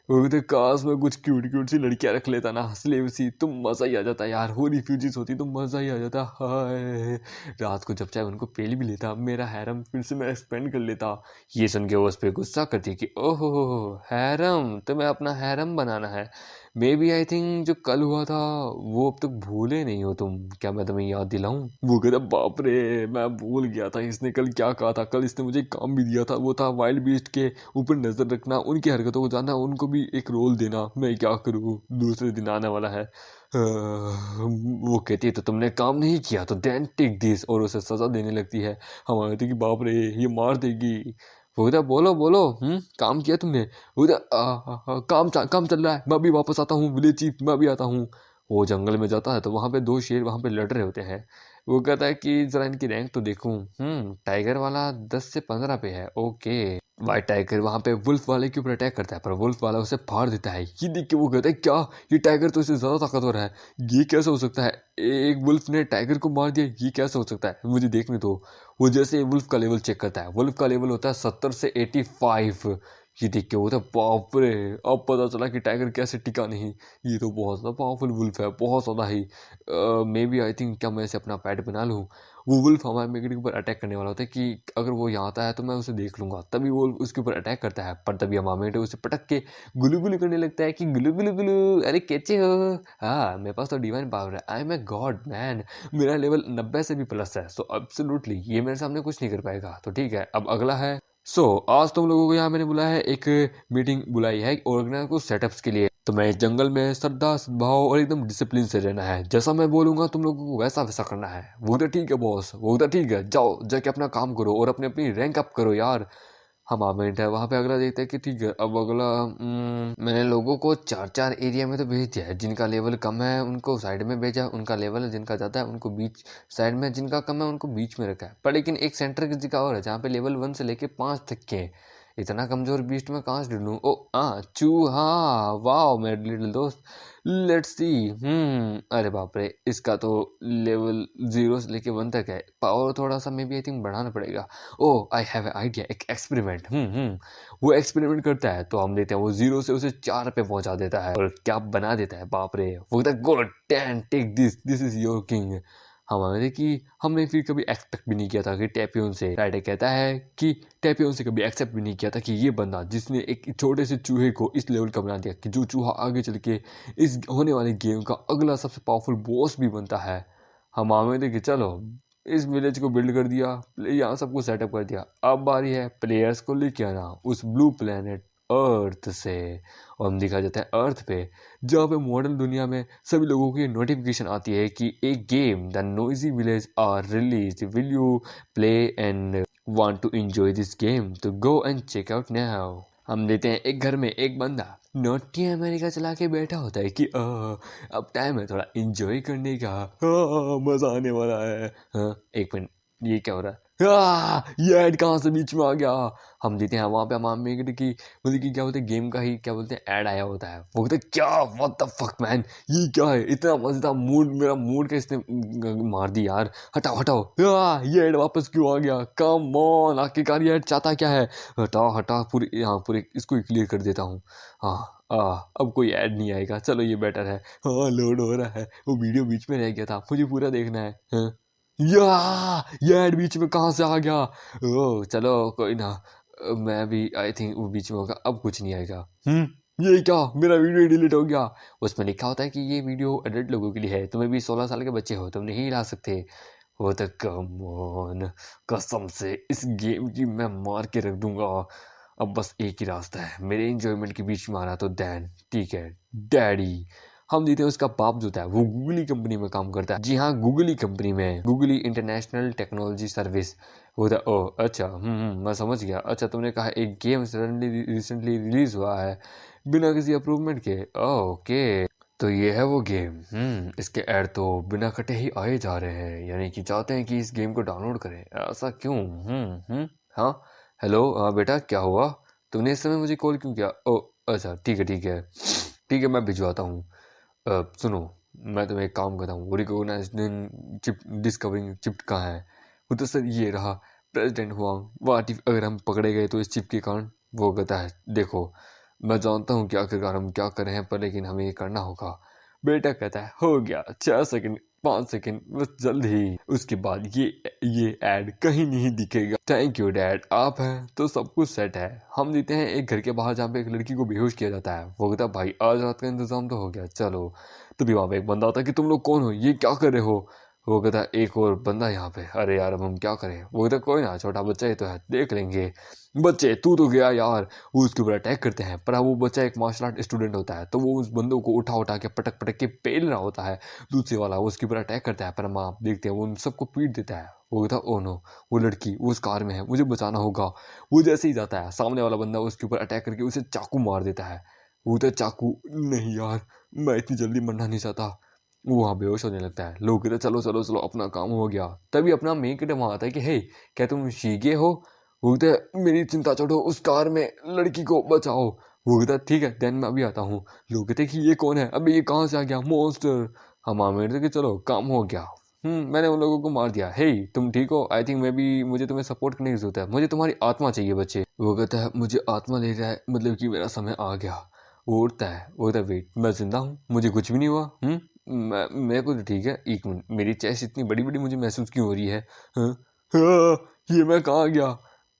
Speaker 1: वो भी तो काश में कुछ क्यूट क्यूट सी लड़कियां रख लेता ना, स्लेव सी, तो मजा ही आ जाता यार। वो रिफ्यूजीज होती तो मजा ही आ जाता। हाय, रात को जब चाहे उनको पेल भी लेता, मेरा हैरम फिर से मैं एक्सपेंड कर लेता। ये सुन के वो उस पर गुस्सा करती कि ओहो हैरम, तुम्हें अपना हैरम बनाना है। मे बी आई थिंक जो कल हुआ था वो अब तक भूले नहीं हो तुम, क्या मैं तुम्हें याद दिलाऊं? वो कहता बाप रे, मैं भूल गया था इसने कल क्या कहा था। कल इसने मुझे काम भी दिया था, वो था वाइल्ड बीस्ट के ऊपर नजर रखना, उनकी हरकतों को जानना, उनको भी एक रोल देना। मैं क्या करूँ, दूसरे दिन आने वाला है। वो कहती है तो तुमने काम नहीं किया तो देन टेक दिस, और उसे सजा देने लगती है। हम कहते कि बाप रे ये मार देगी। वो कहता बोलो बोलो, काम किया तुमने? वो कहता काम चल रहा है, मैं अभी वापस आता हूँ विलेज चीफ, मैं अभी आता हूँ। वो जंगल में जाता है तो वहां पे दो शेर वहां पे लड़ रहे होते हैं। वो कहता है कि जरा इनकी रैंक तो देखूं। टाइगर वाला 10 से 15 पे है, ओके। व्हाइट टाइगर वहां पे वुल्फ वाले के ऊपर अटैक करता है, पर वुल्फ वाला उसे फाड़ देता है। ये देख के वो कहता है क्या, ये टाइगर तो इससे ज्यादा ताकतवर है, ये कैसे हो सकता है? एक वुल्फ ने टाइगर को मार दिया, ये कैसे हो सकता है, मुझे देखने दो। वो जैसे वुल्फ का लेवल चेक करता है, वुल्फ का लेवल होता है 70 से 85। ये देख के होता है बाप रे, अब पता चला कि टाइगर कैसे टिका नहीं। ये तो बहुत ज्यादा पावरफुल वुल्फ है, बहुत ज्यादा ही। मे बी आई थिंक क्या मैं इसे अपना पेट बना लूँ। वो वुल्फ हमारे मेगडी के ऊपर अटैक करने वाला होता है कि अगर वो यहाँ आता है तो मैं उसे देख लूंगा, तभी वो उसके ऊपर अटैक करता है। पर तभी हमारा मेगडी उसे पटक के गुलू गुलू करने लगता है कि गुलू गुलू गुलू, अरे कैसे हो? हाँ, मेरे पास तो डिवाइन पावर है, I am a god man, मेरा लेवल 90 से भी प्लस है, सो एब्सोल्युटली ये मेरे सामने कुछ नहीं कर पाएगा। तो ठीक है, अब अगला है। आज तुम लोगों को यहाँ मैंने बुलाया है, एक मीटिंग बुलाई है ऑर्गेनाइज को सेटअप्स के लिए। तो मैं इस जंगल में श्रद्धा सद्भाव और एकदम डिसिप्लिन से रहना है, जैसा मैं बोलूंगा तुम लोगों को वैसा वैसा करना है। वो तो ठीक है बॉस, वो तो ठीक है, जाओ जाके अपना काम करो और अपनी अपनी रैंक अप करो यार। हम आमेंट है वहां पे। अगला देखते हैं कि ठीक है, अब अगला मैंने लोगों को 4-4 एरिया में तो भेज दिया है। जिनका लेवल कम है उनको साइड में भेजा, उनका लेवल जिनका ज्यादा है उनको बीच साइड में, जिनका कम है उनको बीच में रखा है। पर लेकिन एक सेंटर की जगह और है जहाँ पे लेवल 1 से लेके 5 तक के हैं। इतना कमजोर बीस्ट में कहाँ से ढूंढूं? ओ चूहा, वाओ मेरे लिटिल दोस्त, लेट्स सी। अरे बाप रे, इसका तो लेवल 0 से लेके 1 तक है, पावर थोड़ा सा मे बी आई थिंक बढ़ाना पड़ेगा। ओह आई हैव ए आइडिया, एक एक्सपेरिमेंट। वो एक्सपेरिमेंट करता है तो हम देते हैं वो 0 से उसे 4 पे पहुंचा देता है और क्या बना देता है, बाप रे। वो कहता है good then, take this, this is your king. हमारे कि हमने फिर कभी एक्सपेक्ट भी नहीं किया था कि टैपियोन से, राइडर कहता है कि टैपियोन से कभी एक्सेप्ट भी नहीं किया था कि ये बंदा जिसने एक छोटे से चूहे को इस लेवल का बना दिया कि जो चूहा आगे चल के इस होने वाले गेम का अगला सबसे पावरफुल बॉस भी बनता है। हम हमें थे कि चलो इस विलेज को बिल्ड कर दिया, यहाँ सब कुछ सेटअप कर दिया, अब बारी है प्लेयर्स को लेके आना उस ब्लू प्लेनेट अर्थ से। और हम दिखा जाता है अर्थ पे, जहाँ पे मॉडर्न दुनिया में सभी लोगों की नोटिफिकेशन आती है कि एक game the noisy village are release, will you play and want to enjoy this game, तो go and check out now। हम देते हैं एक घर में एक बंदा नोटी अमेरिका चला के बैठा होता है कि अब टाइम है थोड़ा एंजॉय करने का, मजा आने वाला है। एक मिनट, ये क्या हो रहा है? ये ऐड कहाँ से बीच में आ गया? हम देते हैं वहां पे हम मेरे की मतलब कि क्या बोलते हैं, गेम का ही क्या बोलते हैं ऐड आया होता है। वो कहते हैं क्या, व्हाट द फक मैन, ये क्या है? इतना मजेदार मूड, मेरा मूड का इसने मार दी यार। हटाओ हटाओ, ये ऐड वापस क्यों आ गया? कम ऑन, आखिरकार ये ऐड चाहता क्या है? हटाओ हटाओ, पूरे इसको क्लियर कर देता हूँ। हाँ, अब कोई ऐड नहीं आएगा, चलो ये बेटर है। हाँ, लोड हो रहा है। वो वीडियो बीच में रह गया था, मुझे पूरा देखना है। हाँ? ये ऐड बीच में कहाँ से आ गया? ओ चलो कोई ना, मैं भी आई थिंक वो बीच में होगा, अब कुछ नहीं आएगा। ये क्या, मेरा वीडियो डिलीट हो गया? उसमें लिखा होता है कि ये वीडियो एडल्ट लोगों के लिए है, तुम्हें भी 16 साल के बच्चे हो, तुम नहीं ला सकते। वो तो कम ऑन, कसम से इस गेम की मैं मार के रख दूंगा। अब बस एक ही रास्ता है, मेरे एंजॉयमेंट के बीच में आना तो दैन ठीक है डैडी। हम देते हैं उसका बाप जो था वो गूगली कंपनी में काम करता है। जी हाँ, गूगली कंपनी में, गूगली इंटरनेशनल टेक्नोलॉजी सर्विस होता है। ओह अच्छा, मैं समझ गया। अच्छा, तुमने कहा एक गेम रिसेंटली रिलीज हुआ है बिना किसी अप्रूवमेंट के। ओके, तो ये है वो गेम। इसके ऐड तो बिना कटे ही आए जा रहे हैं, यानी कि चाहते हैं कि इस गेम को डाउनलोड करें। ऐसा क्यों? हाँ, हेलो, हाँ बेटा, क्या हुआ? तुमने इस समय मुझे कॉल क्यों किया? ओ अच्छा, ठीक है ठीक है ठीक है, मैं भिजवाता हूँ। सुनो, मैं तुम्हें एक काम करता हूँ, वो रिकॉग्नाइज्ड चिप डिस्कवरिंग चिप कहाँ है? वो तो सर ये रहा, प्रेसिडेंट हुआ। वाट इफ अगर हम पकड़े गए तो इस चिप के कारण? वो कहता है देखो, मैं जानता हूँ कि आखिरकार हम क्या कर रहे हैं, पर लेकिन हमें ये करना होगा। बेटा कहता है हो गया, 6 सेकंड 5 सेकंड, बस जल्द ही उसके बाद ये ऐड कहीं नहीं दिखेगा। थैंक यू डैड, आप हैं तो सब कुछ सेट है। हम देते हैं एक घर के बाहर जहाँ पे एक लड़की को बेहोश किया जाता है। वो कहता है भाई आज रात का इंतजाम तो हो गया, चलो। तभी वहाँ पे एक बंदा आता है कि तुम लोग कौन हो, ये क्या कर रहे हो? वो कहता है एक और बंदा यहाँ पे। अरे यार, अब हम क्या करें? वो कहता है कोई ना, छोटा बच्चा ही तो है, देख लेंगे। बच्चे तू तो गया यार। वो उसके ऊपर अटैक करते हैं, पर वो बच्चा एक मार्शल आर्ट स्टूडेंट होता है, तो वो उस बंदों को उठा उठा के पटक पटक के पेल रहा होता है। दूसरे वाला वो उसके ऊपर अटैक करता है, पर हम आप देखते हैं वो उन सबको पीट देता है। वो कहता है ओ नो, वो लड़की वो उस कार में है, मुझे बचाना होगा। वो जैसे ही जाता है, सामने वाला बंदा उसके ऊपर अटैक करके उसे चाकू मार देता है। वो कहता है चाकू नहीं यार, मैं इतनी जल्दी मरना नहीं चाहता। वो वहाँ बेहोश होने लगता है। लोग कहते हैं चलो चलो चलो, अपना काम हो गया। तभी अपना मेन किट वहाँ आता है कि हे, क्या तुम शीगे हो? वो कहते हैं मेरी चिंता छोड़ो, उस कार में लड़की को बचाओ। वो कहता है ठीक है देन मैं अभी आता हूँ। लोग कहते हैं कि ये कौन है, अबे ये कहाँ से आ गया मॉन्स्टर? हम आमिर थे कि चलो काम हो गया। मैंने उन लोगों को मार दिया। हे तुम ठीक हो? आई थिंक मुझे तुम्हें सपोर्ट करने की जरूरत है, मुझे तुम्हारी आत्मा चाहिए बच्चे। वो कहता है मुझे आत्मा ले रहा है, मतलब कि मेरा समय आ गया। वो उठता है, वो कहता है वेट, मैं जिंदा हूँ, मुझे कुछ भी नहीं हुआ। मेरे को तो ठीक है। एक मिनट, मेरी चेस्ट इतनी बड़ी बड़ी मुझे महसूस क्यों हो रही है? हाँ, ये मैं कहाँ गया?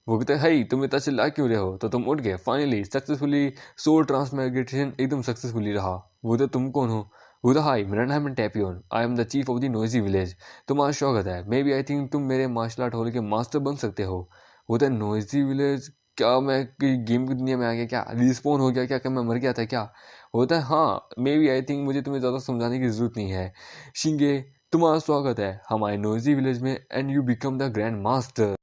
Speaker 1: वो कहते हैं हे तुम इतना चिल्ला क्यों रहे हो? तो तुम उठ गए फाइनली सक्सेसफुली, सोल ट्रांसमाइग्रेशन एकदम सक्सेसफुली रहा। वो तो तुम कौन हो? वो तो हाय, मेरा नाम है Tapion, I am the chief of the noisy village. तुम्हारा स्वागत है, मे बी आई थिंक तुम मेरे मार्शल आर्ट हॉल के मास्टर बन सकते हो। वो तो नोइजी विलेज, क्या मैं गेम की दुनिया में आ गया क्या? रिस्पॉन हो गया क्या मैं मर गया था क्या? होता है हाँ, मे बी आई थिंक मुझे तुम्हें ज़्यादा समझाने की ज़रूरत नहीं है। शिंगे, तुम्हारा स्वागत है हमारे नोइजी विलेज में, and you become the grand master.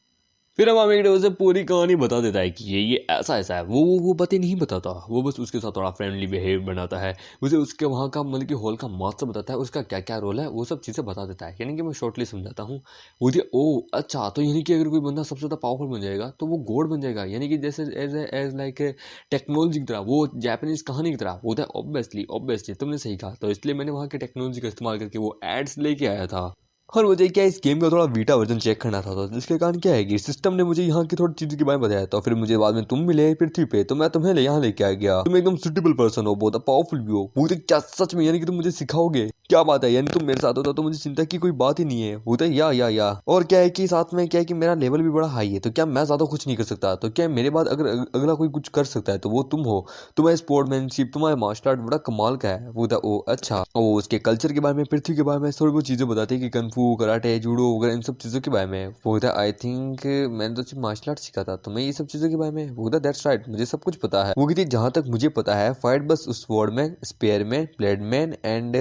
Speaker 1: फिर हम हमें उसे पूरी कहानी बता देता है कि ये ऐसा है। वो बातें नहीं बताता, वो बस उसके साथ थोड़ा फ्रेंडली बिहेव बनाता है। उसे उसके वहाँ का मतलब कि हॉल का मास्टर बताता है, उसका क्या क्या रोल है वो सब चीज़ें बता देता है। यानी कि मैं शॉर्टली समझाता हूँ। वो ओ अच्छा, तो यानी कि अगर कोई बंदा सबसे ज़्यादा पावरफुल बन जाएगा तो वो गॉड बन जाएगा, यानी कि जैसे एज लाइक टेक्नोलॉजी की तरह, वो जापानीज कहानी की तरह होता है। ऑब्वियसली तुमने सही कहा, तो इसलिए मैंने वहाँ की टेक्नोलॉजी का इस्तेमाल करके वो एड्स लेके आया था। और मुझे क्या इस गेम का थोड़ा बीटा वर्जन चेक करना था, तो जिसके कारण क्या है कि सिस्टम ने मुझे यहाँ की थोड़ी चीज़ों के बारे में बताया। तो फिर मुझे बाद में तुम मिले पृथ्वी पे, तो मैं तुम्हें यहाँ लेके आ गया। तुम एकदम सुटेबल पर्सन हो, बहुत पावरफुल भी हो। वो तो क्या सच में, यानी कि तुम मुझे सिखाओगे? क्या बात है, यानी तुम मेरे साथ होता तो मुझे चिंता की कोई बात ही नहीं है। वो तो या और क्या है कि साथ में क्या है कि मेरा लेवल भी बड़ा हाई है, तो क्या मैं ज्यादा कुछ नहीं कर सकता? तो क्या मेरे बाद अगर अगला कोई कुछ कर सकता है तो वो तुम हो। तुम्हारा स्पोर्ट्समैनशिप, तुम्हारा मार्शल आर्ट बड़ा कमाल का है। वो था ओ अच्छा, ओ उसके कल्चर के बारे में, पृथ्वी के बारे में थोड़ी बहुत चीजें बताते हैं कि कन्फू कुंफू, कराटे, जूडो वगैरह इन सब चीज़ों के बारे में। वो कहता है आई थिंक मैंने तो सिर्फ मार्शल आर्ट सीखा था, तुम्हें ये सब चीज़ों के बारे में। वो कहता है दैट्स राइट, मुझे सब कुछ पता है। वो कहती है जहाँ तक मुझे पता है फाइट बस उस स्वॉर्डमैन, स्पेयरमैन, ब्लेडमैन एंड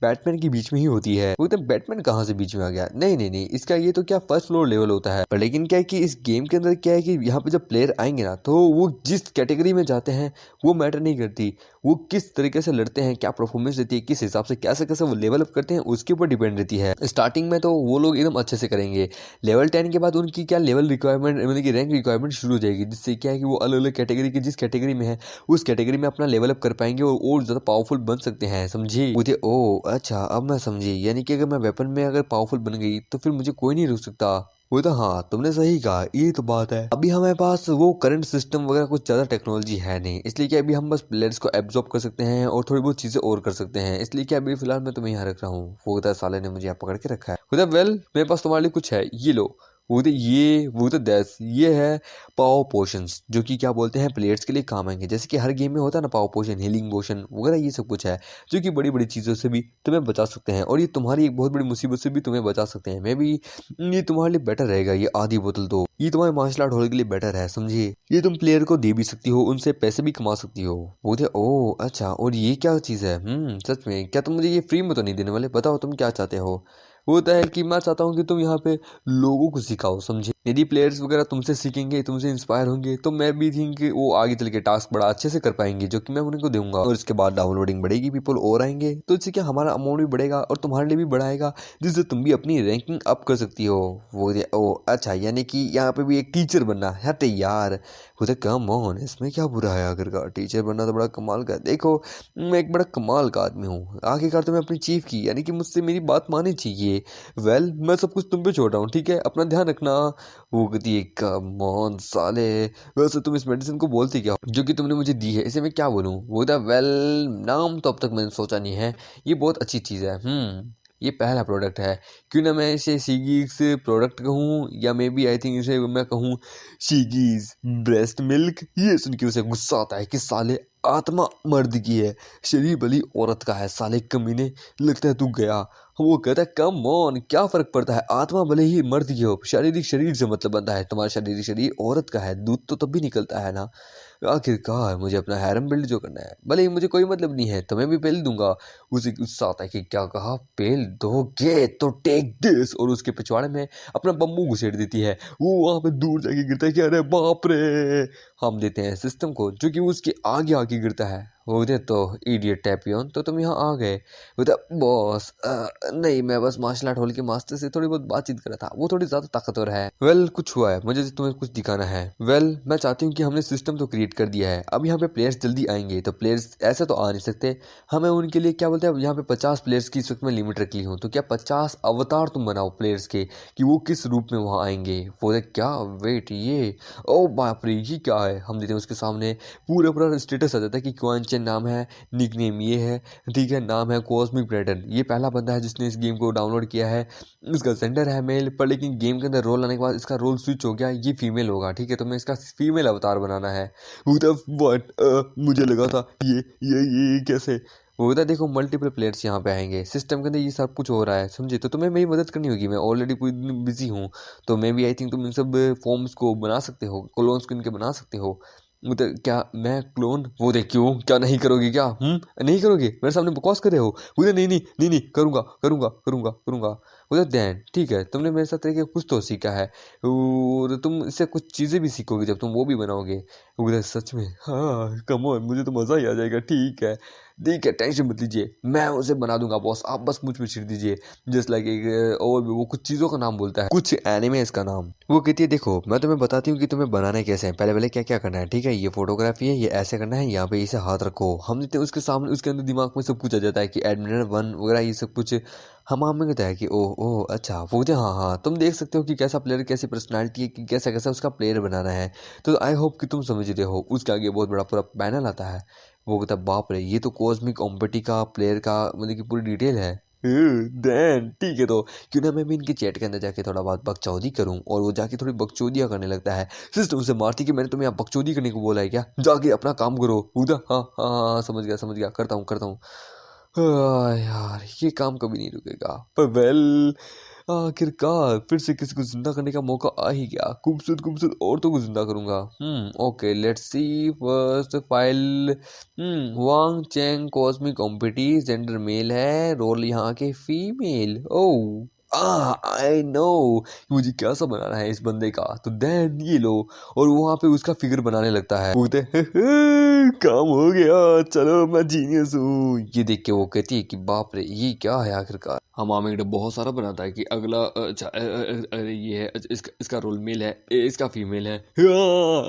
Speaker 1: बैटमैन के बीच में ही होती है। वो कहता है बैटमैन कहाँ से बीच में आ गया? नहीं नहीं नहीं, इसका ये तो क्या फर्स्ट फ्लोर लेवल होता है। पर लेकिन क्या है कि इस गेम के अंदर क्या है कि यहाँ पे जब प्लेयर आएंगे ना, तो वो जिस कैटेगरी में जाते हैं वो मैटर नहीं करती। वो किस तरीके से लड़ते हैं, क्या परफॉर्मेंस देती है, किस हिसाब से कैसे कैसे वो लेवल अप करते हैं, उसके ऊपर डिपेंड रहती है। स्टार्टिंग में तो वो लोग एकदम अच्छे से करेंगे। लेवल 10 के बाद उनकी क्या लेवल रिक्वायरमेंट, मतलब कि रैंक रिक्वायरमेंट शुरू हो जाएगी, जिससे क्या है कि वो अलग अलग कैटेगरी की जिस कैटेगरी में है उस कैटेगरी में अपना लेवल अप कर पाएंगे और ज़्यादा पावरफुल बन सकते हैं। समझी? मुझे ओ अच्छा, अब मैं समझी। यानी कि अगर मैं वेपन में अगर पावरफुल बन गई तो फिर मुझे कोई नहीं रोक सकता। वो तो हाँ, तुमने सही कहा, ये तो बात है। अभी हमारे पास वो करंट सिस्टम वगैरह कुछ ज़्यादा टेक्नोलॉजी है नहीं, इसलिए कि अभी हम बस प्लेयर्स को एब्जॉर्ब कर सकते हैं और थोड़ी बहुत चीज़ें और कर सकते हैं। इसलिए कि अभी फिलहाल मैं तुम्हें यहाँ रख रहा हूँ। वो कहता है साले ने मुझे यहाँ पकड़ के रखा है। वो कहता है वेल मेरे पास तुम्हारे लिए कुछ है, ये लो। वो तो दैस ये है पावर पोशंस, जो कि क्या बोलते हैं प्लेयर्स के लिए काम आएंगे। जैसे कि हर गेम में होता है ना पावर पोशन, हीलिंग पोशन वगैरह, ये सब कुछ है जो कि बड़ी बड़ी चीज़ों से भी तुम्हें बचा सकते हैं और ये तुम्हारी एक बहुत बड़ी मुसीबत से भी तुम्हें बचा सकते हैं। मे बी ये तुम्हारे लिए बेटर रहेगा। ये आधी बोतल दो, ये तुम्हारे मार्शल आर्ट होने के लिए बेटर है, समझिए। ये तुम प्लेयर को दे भी सकती हो, उनसे पैसे भी कमा सकती हो। वो थे ओ अच्छा, और ये क्या चीज़ है? सच में क्या तुम मुझे ये फ्री में तो नहीं देने वाले? बताओ तुम क्या चाहते हो। वो होता है कि मैं चाहता हूँ कि तुम यहाँ पे लोगों को सिखाओ, समझे। यदि प्लेयर्स वगैरह तुमसे सीखेंगे, तुमसे इंस्पायर होंगे, तो मैं भी थिंक कि वो आगे चल के टास्क बड़ा अच्छे से कर पाएंगे, जो कि मैं उनको दूंगा। और इसके बाद डाउनलोडिंग बढ़ेगी, पीपल और आएंगे, तो इससे क्या हमारा अमाउंट भी बढ़ेगा और तुम्हारे लिए भी बढ़ाएगा, जिससे तुम भी अपनी रैंकिंग अप कर सकती हो। वो ओ अच्छा, यानी कि यहाँ पे भी एक टीचर बनना है यार। वो तो कम ऑन, इसमें क्या बुरा है आखिरकार? टीचर बनना तो बड़ा कमाल का है। देखो मैं एक बड़ा कमाल का आदमी हूँ, आखिरकार तो मैं अपनी चीफ की, यानी कि मुझसे मेरी बात माननी चाहिए। वेल मैं सब कुछ तुम पे छोड़ रहा हूँ, ठीक है? अपना ध्यान रखना। वो कहती है कम ऑन साले, वैसे तुम इस मेडिसिन को बोलती क्या हो जो कि तुमने मुझे दी है? इसे मैं क्या बोलूँ? वो कहता वेल नाम तो अब तक मैंने सोचा नहीं है, ये बहुत अच्छी चीज़ है। ये पहला प्रोडक्ट है, क्यों ना मैं इसे सीगीज प्रोडक्ट कहूँ, या मे बी आई थिंक इसे मैं कहूँ सीगीज ब्रेस्ट मिल्क। ये सुन के उसे गुस्सा आता है कि साले आत्मा मर्द की है, शरीर भली औरत का है, साले कमीने, लगता है तू गया। वो कहता है कम ऑन, क्या फर्क पड़ता है? आत्मा भले ही मर्द की हो, शारीरिक शरीर से मतलब बनता है। तुम्हारा शारीरिक शरीर औरत का है, दूध तो तब भी निकलता है ना। आखिरकार मुझे अपना हैरम बिल्ड जो करना है, भले ही मुझे कोई मतलब नहीं है, तो मैं भी पेल दूंगा। उसे गुस्सा आता है कि क्या कहा, पेल दोगे तो टेक दिस, और उसके पिछवाड़े में अपना बम्बू घुसेड़ देती है। वो वहां पे दूर जाके गिरता है कि अरे बाप रे। हम देते हैं सिस्टम को, जो कि उसके आगे आके गिरता है। बोलते तो इडियट टैपियन, तो तुम यहाँ आ गए। बोलता बॉस नहीं, मैं बस मार्शल आर्ट हॉल के मास्टर से थोड़ी बहुत बातचीत कर रहा था, वो थोड़ी ज्यादा ताकतवर है। वेल कुछ हुआ है, मुझे तुम्हें कुछ दिखाना है। वेल मैं चाहती हूँ कि हमने सिस्टम तो क्रिएट कर दिया है, अब यहाँ पे प्लेयर्स जल्दी आएंगे, तो प्लेयर्स ऐसे तो आ नहीं सकते, हमें उनके लिए क्या बोलते हैं, यहाँ पे 50 प्लेयर्स की इस वक्त मैं लिमिट रख ली हूँ। तो क्या 50 अवतार तुम बनाओ प्लेयर्स के, कि वो किस रूप में वहाँ आएंगे। बोले क्या, वेट ये, ओ बाप रे ये क्या है? हम देते हैं उसके सामने, पूरा स्टेटस आ जाता है कि क्वांचन नाम है, निक नेम ये है, ठीक है, नाम है कॉस्मिक ब्रेडन, ये पहला बंदा है जिसने इस गेम को डाउनलोड किया है, इसका सेंटर है मेल पर, लेकिन गेम के अंदर रोल आने के बाद इसका रोल स्विच हो गया, ये फीमेल होगा, ठीक है, तो मैं इसका फीमेल अवतार बनाना है। व्हाट, मुझे लगा था ये कैसे? वो होता है देखो मल्टीपल प्लेयर्स यहाँ पे आएंगे, सिस्टम के अंदर ये सब कुछ हो रहा है, समझे। तो तुम्हें मेरी मदद करनी होगी, मैं ऑलरेडी पूरी दिन बिजी हूँ, तो मैं भी आई थिंक तुम इन सब फॉर्म्स को बना सकते हो, क्लोन्स को इनके बना सकते हो। मतलब क्या मैं क्लोन? वो देख क्यों, क्या नहीं करोगे क्या? नहीं करोगे? मेरे सामने बकवास कर रहे हो? बोले नहीं नहीं नहीं नहीं, करूंगा करूंगा करूंगा करूंगा। बोले दैन ठीक है, तुमने मेरे साथ तरीके कुछ तो सीखा है, और तुम इससे कुछ चीज़ें भी सीखोगे जब तुम वो भी बनाओगे। बोले सच में? हाँ कम ऑन, मुझे तो मज़ा ही आ जाएगा। ठीक है ठीक है, टेंशन मत लीजिए, मैं उसे बना दूंगा बॉस, आप बस मुझ पे छिड़ दीजिए। जस्ट लाइक एक और भी वो कुछ चीज़ों का नाम बोलता है, कुछ एनिमे इसका नाम। वो कहती है देखो मैं तुम्हें बताती हूँ कि तुम्हें बनाने कैसे हैं, पहले पहले क्या क्या करना है, ठीक है। ये फोटोग्राफी है, ये ऐसे करना है, यहाँ पे इसे हाथ रखो। हम देते हैं उसके सामने, उसके अंदर दिमाग में सब कुछ आ जाता है कि एडमिनल 1 वगैरह ये सब कुछ हम हमें कहता है कि ओह ओह अच्छा। वो कहते हैं हाँ हाँ, तुम देख सकते हो कि कैसा प्लेयर, कैसी पर्सनालिटी है, कि कैसा कैसा उसका प्लेयर बनाना है। तो आई होप कि तुम समझ रहे हो। उसके आगे बहुत बड़ा पूरा पैनल आता है। वो कहता है बाप रे, ये तो कॉस्मिक कॉम्पिटी का प्लेयर का मतलब कि पूरी डिटेल है। देन ठीक है, तो क्यों ना मैं भी इनके चैट के अंदर जाके थोड़ा बहुत बकचौदी करूं। और वो जाके थोड़ी बकचौदियां करने लगता है। सिस्टम से मारती कि मैंने तुम्हें यहाँ बकचौदी करने को बोला है क्या, जाके अपना काम करो। उधर हाँ हाँ हाँ, समझ गया, करता हूँ। यार ये काम कभी नहीं रुकेगा। पर वेल आखिरकार फिर से किसी को जिंदा करने का मौका आ ही गया। खूबसूरत खूबसूरत औरतों को जिंदा करूंगा। Okay let's see first file. Wang Cheng cosmic कॉम्पिटी, जेंडर मेल है, रोल यहाँ के फीमेल। ओह आई नो मुझे क्या सा बनाना है इस बंदे का। तो देन ये लो, और वहां पे उसका फिगर बनाने लगता है। बोलते काम हो गया, चलो मैं जीनियस हूँ। ये देख के वो कहती है कि बाप रे ये क्या है आखिरकार। हम आमिर बहुत सारा बनाता है कि अगला अच्छा अरे ये है इसका रोल मेल है, इसका फीमेल है।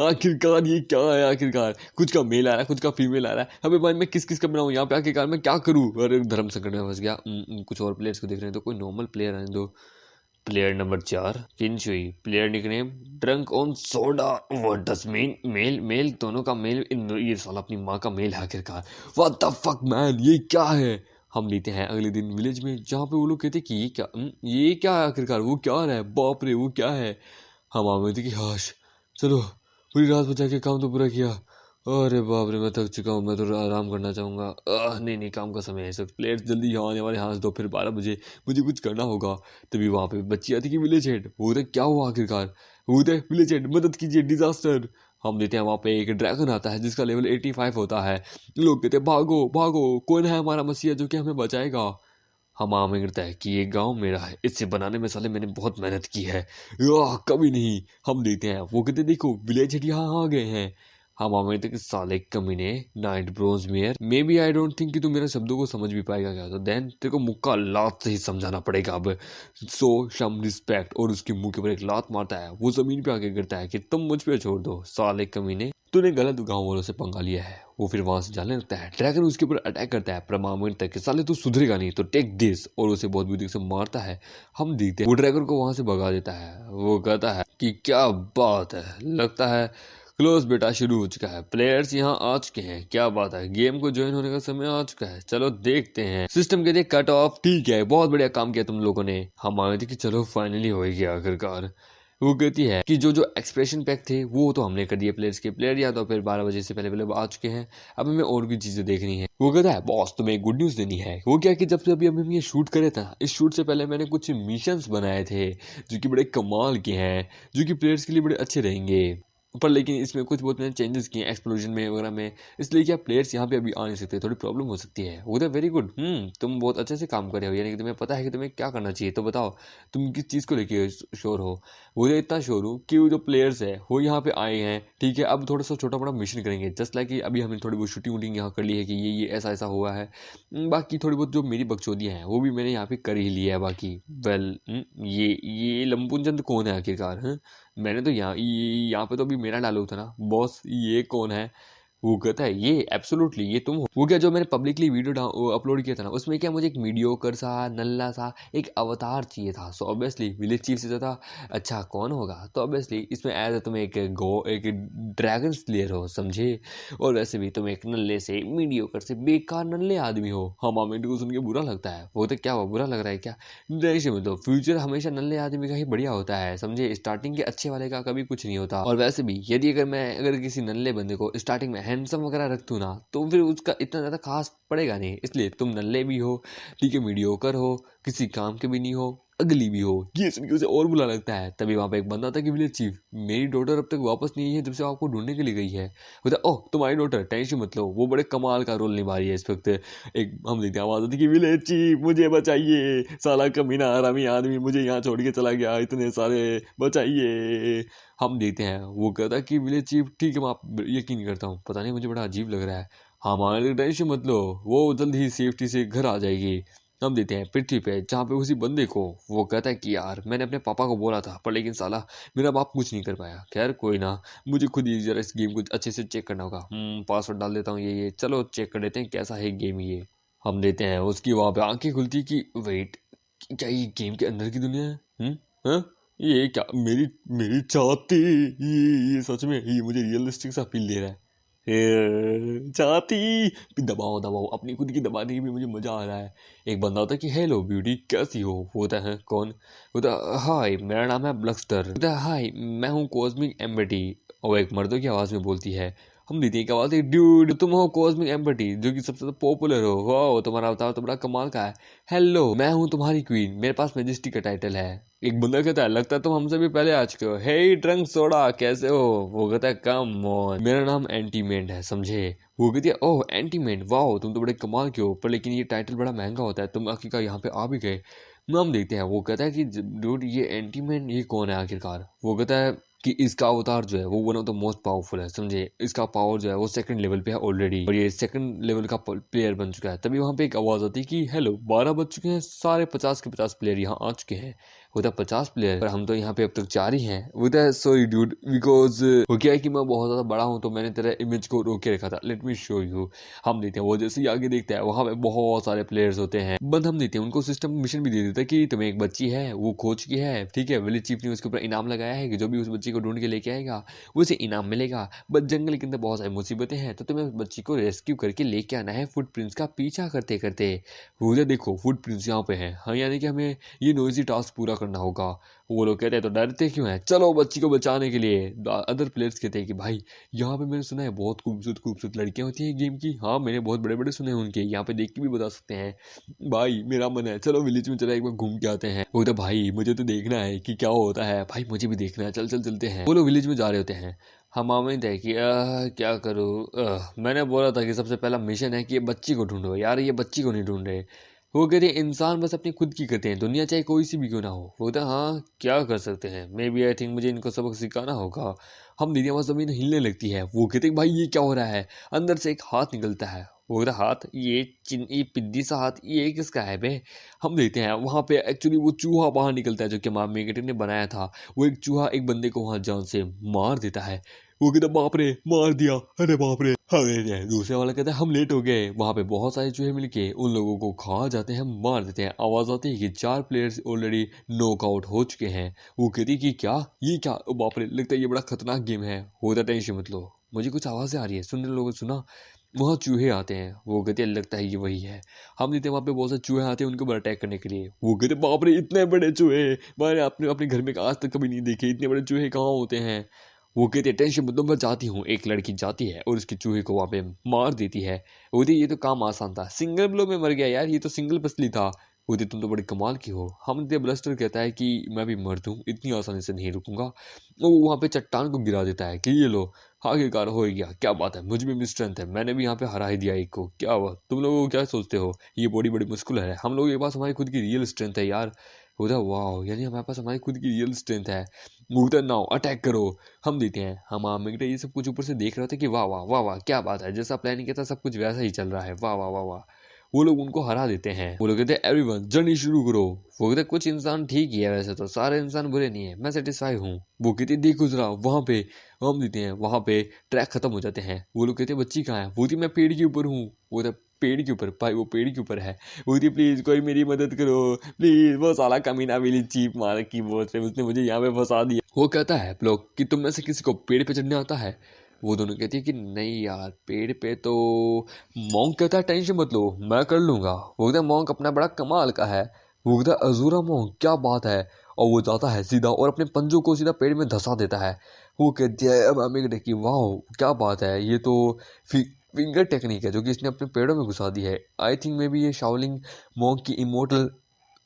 Speaker 1: आखिरकार ये क्या है आखिरकार, कुछ का मेल आ रहा है कुछ का फीमेल आ रहा है। अबे भाई मैं किस किस का बनाऊं यहाँ पे आखिरकार, मैं क्या करूं। अरे धर्म संकट में फंस गया। कुछ और प्लेयर्स को देख रहे हैं तो कोई नॉर्मल प्लेयर है। दो प्लेयर नंबर 4 किंचुई, player nickname drunk on soda. What does mean, male male दोनों का मेल। ये साला अपनी माँ का मेल है आखिरकार। व्हाट द फक मैन, ये क्या है। हम लेते हैं अगले दिन विलेज में, जहाँ पे वो लोग कहते कि ये क्या है आखिरकार, वो क्या रहा है, बाप रे वो क्या है। हम आ गए थे कि हाश चलो पूरी रात बचा के काम तो पूरा किया। अरे बाप रे मैं थक चुका हूँ, मैं तो आराम करना चाहूँगा। नहीं नहीं काम का समय है, सब प्लेयर्स जल्दी यहाँ आने वाले, यहाँ से दोपहर 12 बजे मुझे कुछ करना होगा। तभी वहाँ पे बच्ची आती कि विलेज हेड। वो तो क्या हुआ आखिरकार, वो तो विलेज हेड मदद कीजिए, डिजास्टर। हम देते हैं वहाँ पे एक ड्रैगन आता है जिसका लेवल 85 होता है। लोग कहते हैं भागो भागो, कौन है हमारा मसीहा जो कि हमें बचाएगा। हम आमिर करता है कि ये गांव मेरा है, इसे बनाने में साले मैंने बहुत मेहनत की है। कभी नहीं। हम देते हैं वो कहते देखो विलेज हेड यहाँ आ गए हैं। हम आमिर थे कि साले कमीने, knight bronze mayor, may be I don't think कि तू मेरे शब्दों को समझ भी पाएगा क्या। तो देन तेरे को मुक्का लात से ही समझाना पड़ेगा अब। सो सम रिस्पेक्ट, और उसके मुंह के ऊपर एक लात मारता है। वो जमीन पे आके गिरता है कि तुम मुझ पे छोड़ दो साले कमीने, तूने गलत गांव वालों से पंगा लिया है। वो फिर वहां से जाने लगता है। ड्रैगन उसके ऊपर अटैक करता है प्रमाणित तक कि साले तू सुधरेगा नहीं तो टेक दिस, और उसे बहुत बुद्धि से मारता है। हम देखते हैं वो ड्रैगन को वहां से भगा देता है। वो कहता है कि क्या बात है, लगता है क्लोज बेटा शुरू हो चुका है, प्लेयर्स यहाँ आ चुके हैं। क्या बात है, गेम को ज्वाइन होने का समय आ चुका है, चलो देखते हैं। सिस्टम कहते कट ऑफ। ठीक है बहुत बढ़िया काम किया तुम लोगों ने। हम आए थे कि चलो फाइनली हो गया आखिरकार। वो कहती है कि जो जो एक्सप्रेशन पैक थे वो तो हमने कर दिए प्लेयर्स के। प्लेयर या तो फिर 12 बजे से पहले पहले आ चुके हैं, अब हमें और भी चीजें देखनी है। वो कहता है बॉस तुम्हें गुड न्यूज देनी है। वो क्या कि जब से अभी हम ये शूट करे था, इस शूट से पहले मैंने कुछ मिशंस बनाए थे जो कि बड़े कमाल के हैं, जो कि प्लेयर्स के लिए बड़े अच्छे रहेंगे। पर लेकिन इसमें कुछ बहुत मैंने चेंजेस किए एक्सप्लोजन में वगैरह में, इसलिए क्या प्लेयर्स यहाँ पे अभी आ नहीं सकते, थोड़ी प्रॉब्लम हो सकती है। वो तो वेरी गुड, तुम बहुत अच्छे से काम कर रहे हो, यानी कि तुम्हें पता है कि तुम्हें क्या करना चाहिए। तो बताओ तुम किस चीज़ को लेके श्योर हो। वो तो इतना श्योर हूँ कि वो जो प्लेयर्स है वो यहाँ पे आए हैं, ठीक है। अब थोड़ा सा छोटा मोटा मिशन करेंगे, जस्ट लाइक कि अभी हमने थोड़ी बहुत शूटिंग वूटिंग यहाँ कर ली है कि ये ऐसा ऐसा हुआ है। बाकी थोड़ी बहुत जो मेरी बकचोदियाँ हैं वो भी मैंने यहाँ पे कर ही ली है। बाकी वेल ये लंपुनचंद कौन है आखिरकार, है मैंने तो यहाँ पे तो अभी मेरा डायलॉग था ना बॉस, ये कौन है। वो कहता है ये एब्सोल्युटली ये तुम हो। वो क्या जो मैंने पब्लिकली वीडियो अपलोड किया था ना, उसमें क्या मुझे एक मीडियोकर सा नल्ला सा एक अवतार चाहिए था। सो ऑब्वियसली विलेज चीफ से था अच्छा कौन होगा, तो ऑब्वियसली इसमें एज तुम एक ड्रैगन स्लेयर हो समझे, और वैसे भी तुम एक नल्ले से मीडियोकर से बेकार नल्ले आदमी हो। हम आमिर को सुन के बुरा लगता है। वो तो क्या हुआ, बुरा लग रहा है क्या। नहीं में तो फ्यूचर हमेशा नल्ले आदमी का ही बढ़िया होता है समझे, स्टार्टिंग के अच्छे वाले का कभी कुछ नहीं होता। और वैसे भी यदि अगर किसी नल्ले बंदे को स्टार्टिंग में हैंडसम वगैरह रख दूँ ना, तो फिर उसका इतना ज़्यादा खास पड़ेगा नहीं। इसलिए तुम नल्ले भी हो, ठीक है, मीडियोकर हो, किसी काम के भी नहीं हो, अगली भी हो। ये सुन के उसे और बुरा लगता है। तभी वहाँ पे एक बंदा था कि विलेज चीफ मेरी डॉटर अब तक वापस नहीं आई है जब से आपको ढूंढने के लिए गई है। बोलता ओह तुम्हारी डॉटर, टेंशन मत लो, वो बड़े कमाल का रोल निभा रही है इस वक्त। एक हम देखते हैं आवाज़ आती कि विलेज चीफ मुझे बचाइए, साला कमीना हरामी आदमी मुझे यहाँ छोड़ के चला गया, इतने सारे बचाइए। हम देखते हैं वो कहता कि विलेज चीफ ठीक है मैं आप यकीन करता हूँ, पता नहीं मुझे बड़ा अजीब लग रहा है। हमारे टेंशन मत लो, वो जल्द ही सेफ्टी से घर आ जाएगी। हम देते हैं पृथ्वी पे, जहाँ पे उसी बंदे को वो कहता है कि यार मैंने अपने पापा को बोला था पर लेकिन साला मेरा बाप कुछ नहीं कर पाया। खैर कोई ना, मुझे खुद ही जरा इस गेम को अच्छे से चेक करना होगा। पासवर्ड डाल देता हूँ ये चलो चेक कर लेते हैं कैसा है गेम ये। हम देते हैं उसकी वहाँ पे आंखें खुलती कि वेट क्या ये गेम के अंदर की दुनिया है। हाँ? ये क्या मेरी मेरी छाती, ये सच में ये मुझे रियलिस्टिक सा फील दे रहा है। छाती दबाओ दबाओ, अपनी खुद की दबाने की भी मुझे मजा आ रहा है। एक बंदा होता है कि हेलो ब्यूटी कैसी हो, होता है कौन, होता हाय मेरा नाम है ब्लक्स्टर, होता है हाय मैं हूँ कॉस्मिक एम्बेटी। और एक मर्दों की आवाज़ में बोलती है हम देखते हैं क्या बात है, ड्यूड तुम हो कॉस्मिक एम्पटी जो कि सबसे ज्यादा पॉपुलर हो, वाओ तुम्हारा अवतार तो बड़ा कमाल का है। हेलो मैं हूँ तुम्हारी क्वीन, मेरे पास मैजेस्टी का टाइटल है। एक बंदा कहता है लगता है तुम हमसे भी पहले आ चुके हो। हे ट्रंक सोडा कैसे हो? वो कहता है कम ऑन मेरा नाम एंटीमेंट है समझे। वो कहती है ओह एंटीमेंट वाओ तुम तो बड़े कमाल के हो, पर लेकिन ये टाइटल बड़ा महंगा होता है, तुम आखिरकार यहाँ पे आ भी गए। नाम देखते हैं। वो कहता है कि डूड ये एंटीमेंट ये कौन है आखिरकार। वो कहता है कि इसका अवतार जो है वो one of the most powerful है समझे, इसका पावर जो है वो सेकंड लेवल पे है ऑलरेडी और ये सेकंड लेवल का प्लेयर बन चुका है। तभी वहां पे एक आवाज आती है कि हेलो 12 बज चुके हैं, सारे 50 के 50 प्लेयर यहाँ आ चुके हैं। होता 50 प्लेयर पर हम तो यहाँ पे अब तक 4 ही हैं। होता है सॉरी डूड बिकॉज वो क्या है कि मैं बहुत ज्यादा बड़ा हूँ तो मैंने तेरा इमेज को रोक के रखा था, लेट मी शो यू। हम देते हैं वो जैसे ही आगे देखता है वहां पे बहुत सारे प्लेयर्स होते हैं, बंद हम देते हैं उनको सिस्टम मिशन भी दे देता है कि तुम्हें एक बच्ची है वो खो चुकी है, ठीक है। विलेज चीफ ने उसके ऊपर इनाम लगाया है कि जो भी उस बच्ची को ढूंढ के लेके आएगा उसे इनाम मिलेगा, बट जंगल के अंदर बहुत सारी मुसीबतें हैं तो तुम्हें उस बच्ची को रेस्क्यू करके लेके आना है फुटप्रिंट्स का पीछा करते करते। वो देखो फुटप्रिंट्स यहाँ पे हैं, हाँ यानी कि हमें ये नोइजी टास्क पूरा करना होगा। वो लोग कहते हैं तो डरते क्यों हैं, चलो बच्ची को बचाने के लिए। अदर प्लेयर्स कहते हैं कि भाई यहाँ पे मैंने सुना है बहुत खूबसूरत खूबसूरत लड़कियां होती हैं गेम की, हाँ मैंने बहुत बड़े बड़े सुने हैं उनके, यहाँ पे देख के भी बता सकते हैं। भाई मेरा मन है चलो विलेज में चला एक बार घूम के आते हैं। वो तो भाई मुझे तो देखना है कि क्या होता है, भाई मुझे भी देखना है, चल चल चलते हैं। वो लोग विलेज में जा रहे होते हैं। हम आमिद है कि क्या करूँ, मैंने बोला था कि सबसे पहला मिशन है कि ये बच्ची को ढूंढो। यार ये बच्ची को नहीं ढूंढ रहे। वो कहते हैं इंसान बस अपनी खुद की करते हैं, दुनिया चाहे कोई सी भी क्यों ना हो। वो कहता है हाँ क्या कर सकते हैं, मे बी आई थिंक मुझे इनको सबक सिखाना होगा। हम दीदी वहाँ जमीन हिलने लगती है। वो कहते हैं भाई ये क्या हो रहा है, अंदर से एक हाथ निकलता है। वो कहता हाथ, ये पिद्दी सा हाथ ये किसका है बे। हम देखते हैं वहां पे एक्चुअली वो चूहा बाहर निकलता है जो कि माम मेगेटिव ने बनाया था। वो एक चूहा एक बंदे को वहां जान से मार देता है। वो कहता बाप रे मार दिया, अरे बाप रे। अरे दूसरे वाला कहता है हम लेट हो गए। वहां पे बहुत सारे चूहे मिलके उन लोगों को खा जाते हैं, मार देते हैं। आवाज आती है कि 4 प्लेयर्स ऑलरेडी नॉकआउट हो चुके हैं। वो कहती कि क्या ये क्या, बाप रे लगता है ये बड़ा खतरनाक गेम है। होता टेंशन मत लो, मुझे कुछ आवाजें आ रही है, सुनने लोगों सुना। वहाँ चूहे आते हैं। वो कहते लगता है ये वही है। हम देते हैं वहाँ पे बहुत सारे चूहे आते हैं उनके ऊपर अटैक करने के लिए। वो कहते बाप रे इतने बड़े चूहे, मैंने अपने घर में आज तक कभी नहीं देखे, इतने बड़े चूहे कहाँ होते हैं। वो कहते टेंशन मतलब मैं जाती हूँ। एक लड़की जाती है और उसके चूहे को वहाँ पे मार देती है। वो कहती ये तो काम आसान था, सिंगल ब्लो में मर गया यार, ये तो सिंगल पसली था। वो कहती तुम तो बड़ी कमाल की हो। हम दे ब्लस्टर कहता है कि मैं भी मर दूँ, इतनी आसानी से नहीं रुकूंगा। वो वहाँ पे चट्टान को गिरा देता है कि ये लो आखिरकार हो ही गया, क्या बात है, मुझ में भी स्ट्रेंथ है, मैंने भी यहाँ पे हरा ही दिया एक को, क्या हुआ तुम लोगों को क्या सोचते हो ये बॉडी बड़ी मुश्किल है, हम लोगों के पास हमारी खुद की रियल स्ट्रेंथ है यार। होता वाह यानी हमारे पास हमारी खुद की रियल स्ट्रेंथ है। उधर नाउ अटैक करो। हम देते हैं। हम आमिर ये सब कुछ ऊपर से देख रहे थे कि वाह वाह वाह वाह क्या बात है, जैसा प्लानिंग किया था सब कुछ वैसा ही चल रहा है, वाह वाह वाह वाह। वो लोग उनको हरा देते हैं। वो लोग कहते हैं एवरीवन जर्नी शुरू करो। वो कहते कुछ इंसान ठीक ही है, वैसे तो सारे इंसान बुरे नहीं है, मैं सेटिस्फाई हूँ। वो कहते देखो जरा वहां पे। हम देते हैं वहां पे ट्रैक खत्म हो जाते हैं। वो लोग कहते बच्ची कहाँ है। वो थी मैं पेड़ के ऊपर हूँ। वो था पेड़ के ऊपर, भाई वो पेड़ के ऊपर है। वो थी प्लीज कोई मेरी मदद करो प्लीज। वो साला कमीना विली चीप मार की बोल रहे, उसने मुझे यहाँ पे फंसा दिया। वो कहता है लोग कि तुम में से किसी को पेड़ पे चढ़ने आता है। वो दोनों कहती है कि नहीं यार पेड़ पे तो। मॉन्क कहता है टेंशन मत लो मैं कर लूंगा। वो कहता है मॉन्क अपना बड़ा कमाल का है। वो कहता है अजूरा मॉन्क क्या बात है। और वो जाता है सीधा और अपने पंजों को सीधा पेड़ में धंसा देता है। वो कहती है अब हमें देखी वाह क्या बात है, ये तो फिंगर टेक्निक है जो कि इसने अपने पेड़ों में घुसा दी है। आई थिंक मे बी ये शाओलिंग मॉन्क की इमोर्टल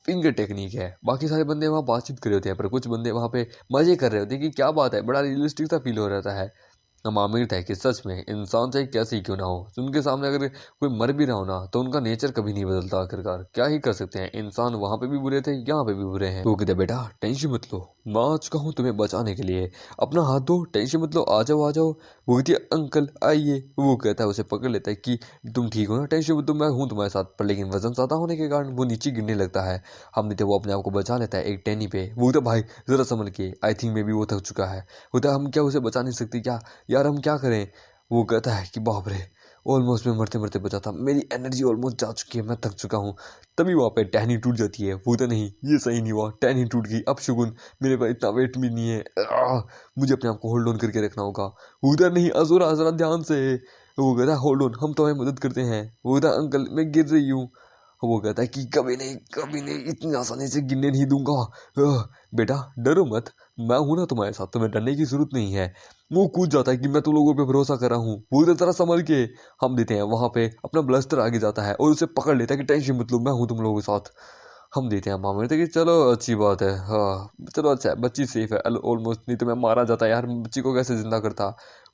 Speaker 1: फिंगर टेक्निक है। बाकी सारे बंदे वहाँ बातचीत कर रहे होते हैं पर कुछ बंदे वहाँ पे मजे कर रहे होते हैं कि क्या बात है, बड़ा रियलिस्टिक सा फील हो रहता है। हम आमिर है कि सच में इंसान चाहे कैसे ही क्यों ना हो, उनके सामने अगर कोई मर भी रहा हो ना तो उनका नेचर कभी नहीं बदलता। आखिरकार क्या ही कर सकते हैं, इंसान वहां पे भी बुरे थे यहाँ पे भी बुरे हैं। वो कहते बेटा टेंशन मत लो, मैं आ चुका हूँ तुम्हें बचाने के लिए, अपना हाथ दो, टेंशन मत लो, आ जाओ आ जाओ। वो कहती है अंकल आइए। वो कहता है उसे पकड़ लेता है कि तुम ठीक हो ना, टेंशन मत लो मैं हूँ तुम्हारे साथ। पर लेकिन वजन ज्यादा होने के कारण वो नीचे गिरने लगता है। हम नहीं वो अपने आप को बचा लेता है एक टहनी पे। वो तो भाई जरा संभल के, आई थिंक मे बी वो थक चुका है। होता हम क्या उसे बचा नहीं सकते क्या यार, हम क्या करें। वो कहता है कि बाप रे ऑलमोस्ट मैं मरते मरते बचा था, मेरी एनर्जी ऑलमोस्ट जा चुकी है, मैं थक चुका हूँ। तभी वहाँ पे टहनी टूट जाती है। वो तो नहीं ये सही नहीं हुआ, टहनी टूट गई। अब शुगुन मेरे पास इतना वेट भी नहीं है, मुझे अपने आप को होल्ड ऑन करके रखना होगा। उधर नहीं अजूरा जरा ध्यान से। वो कहता है होल्ड ऑन हम तुम्हें मदद करते हैं। वो कहता अंकल मैं गिर रही हूँ। वो कहता है कि कभी नहीं इतनी आसानी से गिरने नहीं दूंगा। बेटा डरो मत, मैं हूं ना तुम्हारे साथ, तुम्हें डरने की जरूरत नहीं है। वो कूद जाता है कि मैं तुम लोगों पे भरोसा कर रहा हूँ। वो तो जरा संभल के। हम देते हैं वहां पे अपना ब्लस्टर आगे जाता है और उसे पकड़ लेता है कि टेंशन मत लो, मैं हूँ तुम लोगों के साथ। हम देते हैं मामले तो कि चलो अच्छी बात है, हाँ चलो अच्छा है, बच्ची सेफ है ऑलमोस्ट, नहीं तो मैं मारा जाता यार, बच्ची को कैसे जिंदा करता।